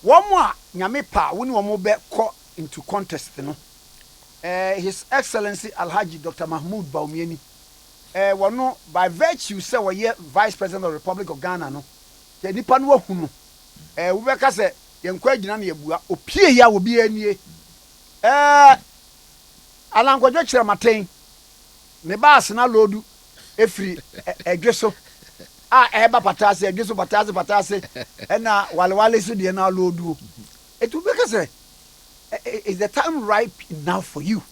One more, Yamepa, when one more caught into contest, you know. His Excellency Alhaji Dr. Mahmoud Baumieni. One no, by virtue, say, we Vice President of the Republic of Ghana, no. The Nipan Wahunu. Ubeka said, yenkwa gina na yebua opie ya obi anie alankwadwo kire maten ne baas na lodu efiri edweso eba patase edweso patase na walewale so de na lodu etu be kase is the time ripe enough for you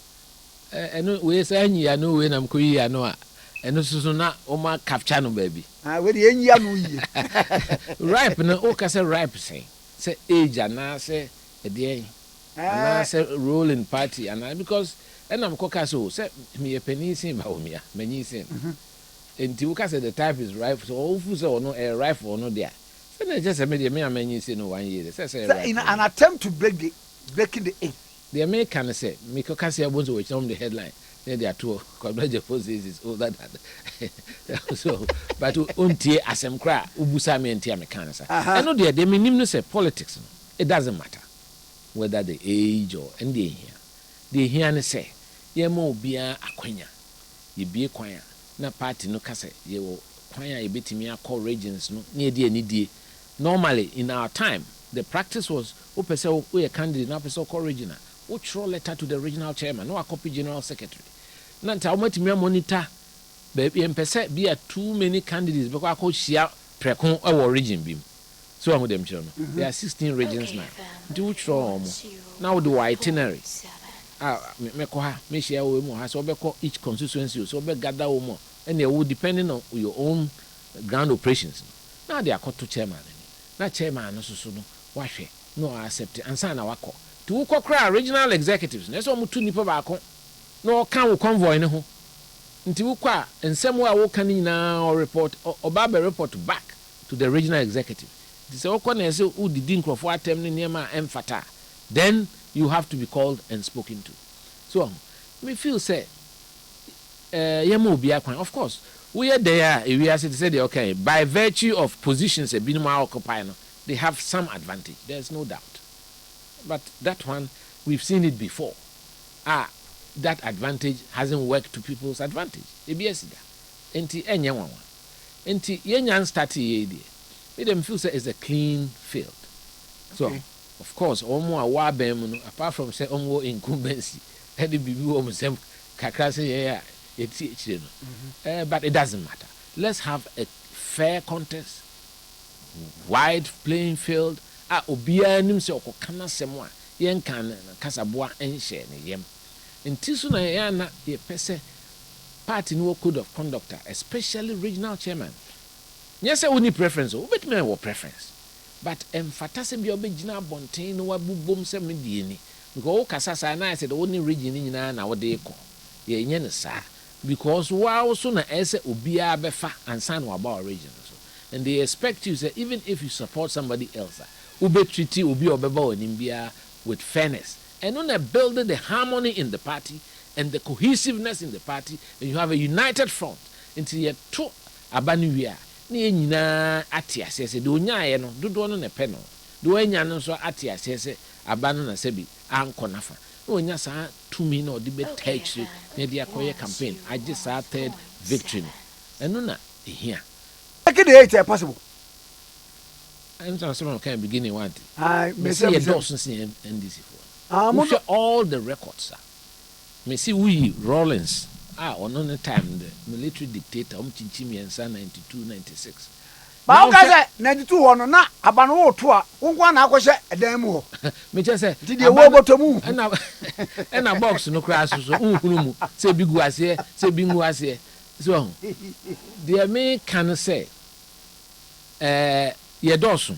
eno we say anyi ya no we nam ko yi ya no a eno susu na o ma capture no baby we de enyi ya no yi ripe na o kase ripe say say age and say a and say role in party and because and I'm coca so say me a penny sim baumia many sim and you can say the type is ripe so all foods or no a rifle or no there so just a media me many say no 1 year say in an attempt to breaking the aim the American say me coca say about which on the headline they are two Kwabena Agyapong is older than so but untie asem kra ubusa me ntia me kan say I know they minim no say politics it doesn't matter whether the age or any here they hear and say ye ma obia akwanya ye bie kwan na party no kase ye wo kwan ye betimi akọ regions no na ye ani die normally in our time the practice was o pese o ye candidate na pese o regional o throw letter to the regional chairman no a copy general secretary na nta o matimi monitor baby empese be too many candidates because akọ hia prekon e region bim so am dem chiro no there are 16 regions now do throw now the itinerary me ko ha me share we mu ha so be ko each constituency so be gather wo mo and you depending on your own ground operations. Now they are called to chairman. Na chairman no so no wahwe no accept ansa na wako to wo kra regional executives na so mo tu nipa ba ko no kan wo convoy ne ho nti wo kwa ensem wo a wo kan nyina or report or ba report back to the regional executive. This is what I say. Who did Dinkrofo attempt ni nema emfata? Then you have to be called and spoken to. So me feel say, yemo be akwan. Of course, we are there. We are said okay by virtue of positions a binuma occupy, they have some advantage. There's no doubt. But that one we've seen it before. That advantage hasn't worked to people's advantage. Ebiesida. Enti enyanwa. Enti yenyan start ye. Make them feel say it's a clean field. So, of course, apart from say incumbency, but it doesn't matter. Let's have a fair contest, wide playing field. Obia nim se okokana semwa yen kan kasaboa enhye ne yem. Ntisu na ya na ye pese party no code of conduct, especially regional chairman. Yes, I only preference. But me have preference. But emphasize be obegina bonten no wabubom se me die ni. Because kasasa na said only region nyina na wode ko. Ye nye ne sa. Because wa also na ese obia befa ansa na about region so. And they expect you say even if you support somebody else, ube treaty obi obeba onimbia with fairness. And on build the harmony in the party and the cohesiveness in the party, and you have a united front until you two abanuia. Ni nyina ati asese de onyae no dodo no ne pe no de onya no so ati asese abano na sebi anko nafa no onya sa tumi na odi betach na dia koye campaign age sa third victory eno na ehia make the 8 possible I'm saying can beginning one me see a dozen NDC for all the records sir me see we Rollins on the time the military dictator Chinchimi and 92 96 ba o ka say 92 wono na abano wo to a wonkwa na akohye edan mu ho me che say did the wo botomu na box no crash so unhunu mu say bigu ase say bingu ase so the me can say ye dosun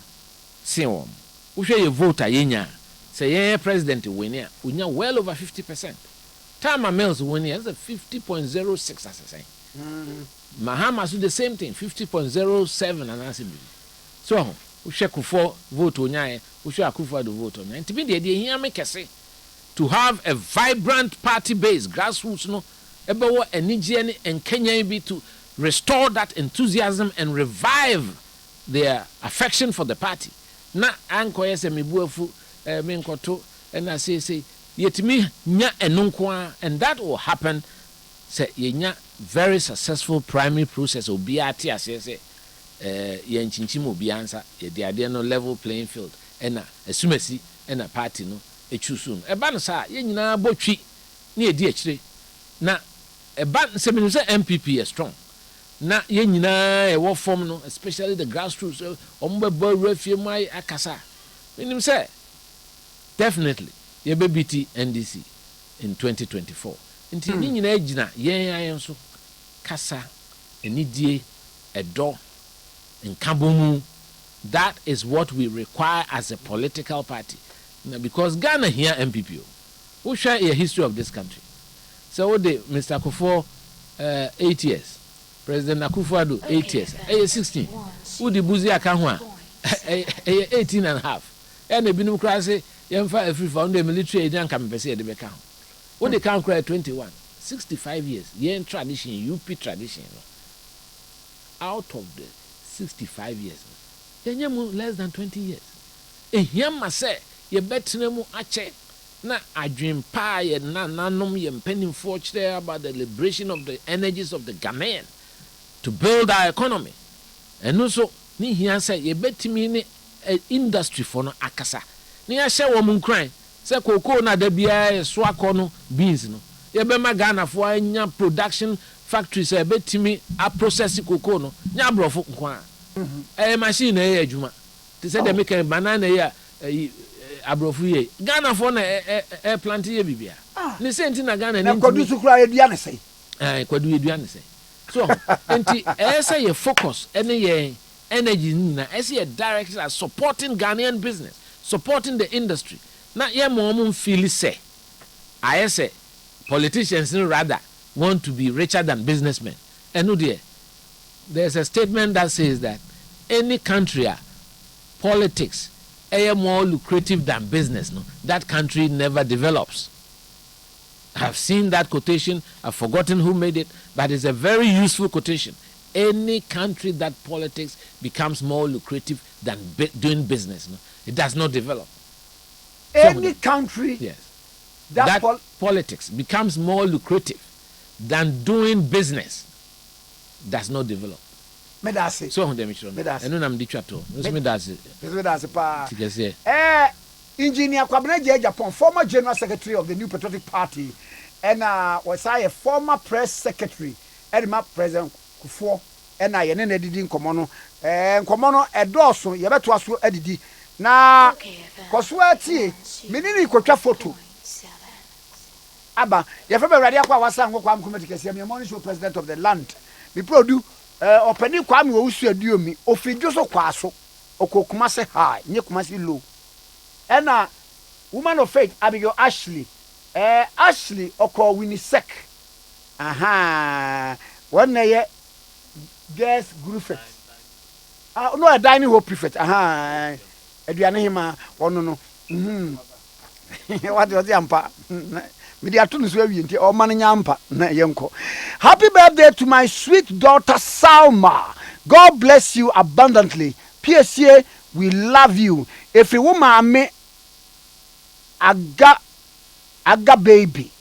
sin won wo hwe ye voter yenya say ye president win ya unya well over 50%. Tama Mills win here, that's a 50.06 as I say. Mahama do the same thing, 50.07 and as so we check for vote on ya, we should for the vote on ya. And to be the idea here make say to have a vibrant party base, grassroots no, ebewo enigene and Kenya be to restore that enthusiasm and revive their affection for the party. Na anko yese mibuefu menkoto and I say yetimi nya enunkoa and that will happen say yenya very successful primary process obi ati asese ye nchinchim obi ansa ye de ade no level playing field ena asumasi ena party no echusun eba no sa ye nyina botwi na edi akire na eba se me say MPP is strong na ye nyina e wo form no especially the grassroots ombeba refie mai akasa menim say definitely ye BT NDC in 2024 nti ni nyina agina yen ayen so kasa enidie edo nkabomu. That is what we require as a political party now, because Ghana here MPP who share a history of this country. So what the Mr. Akufo 8 years, President Akufo-Addo 8 years, 16 who the buzi aka ho a 18 and a half and the binum kra say yemfa every found the military agent can be say the beka ho when they can cry 21 65 years yen tradition UP tradition out of the 65 years yenyemu less than 20 years ehiama say ye betena mu ache na adwempa ye nanom ye mpanimfo kire about the liberation of the energies of the Ghanaian to build our economy and also ni hia say ye betimi ni industry for no akasa ni ya hye wo mun kran say cocoa na da bia so akono beans no ye be ma Ghana fo anya production factories e betimi a process cocoa no nya brofo nkwa machine na ye adwuma they say they make banana ya abrofo ye Ghana fo na plant ye bibia ne senti na Ghana na kwadu su kura edua ne sei kwadu edua ne sei so enti esa ye focus ene ye energy na esa ye direct at supporting Ghanaian business, supporting the industry. Na ye mo feel say I say politicians rather want to be richer than businessmen. And there's a statement that says that any country politics are more lucrative than business, no, that country never develops. I've seen that quotation. I've forgotten who made it, but it's a very useful quotation. Any country that politics becomes more lucrative than doing business, no, it does not develop. Any country, yes, that politics becomes more lucrative than doing business does not develop. Medase. So medase. Eno na mdichwa to. Medase. Medase pa. Tikese. Engineer Kwabena Agyapong, former general secretary of the New Patriotic Party, and was I a former press secretary, Edma President Kufo, and I and editing Komono, and Komono Edoso, Yabetuasu Edidi. Na Koswati, Minini Kocha photo. Aba, Yafebe Radiakwa was sang Kwam Committee, I'm a president of the land. We produce Openi Kwame Osu Adiomi, Ofijoso Kwaso, Okokumase high, Nyakumasi low. And woman of faith, Abigail Ashley, Ashley Oko Winnisek. Aha, one day, guest Griffith. No, a dining hall prefect. Aha, Adrianima, one no. What was the ampa? Media tunes where we or money yampa, Yanko. Happy birthday to my sweet daughter Salma. God bless you abundantly. PSA, we love you. If a woman me aga baby.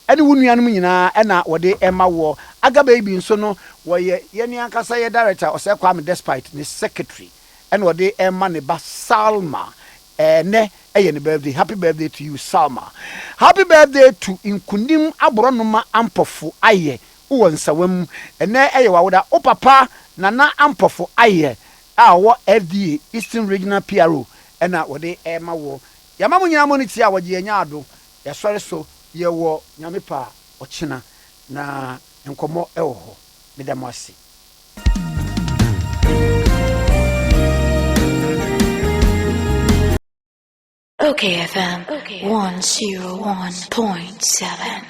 Any woman nyina na wode ema wo aga baby nso no wo ye ni ankasa ye director o se Kwame Despite ni secretary and wode ema ne ba Salma ne eye ne birthday. Happy birthday to you Salma. Happy birthday to Inkunim Abronoma Ampofo aye wo nsawam ene eye wawoda o papa Nana Ampofo aye a wo FDA Eastern Regional PRO na wode ema wo Yamamu nyina moniti a waje anya ado ya sori so ye wo nyame pa ochina na nkomo ewo ho medamasi. OKFM 101.7.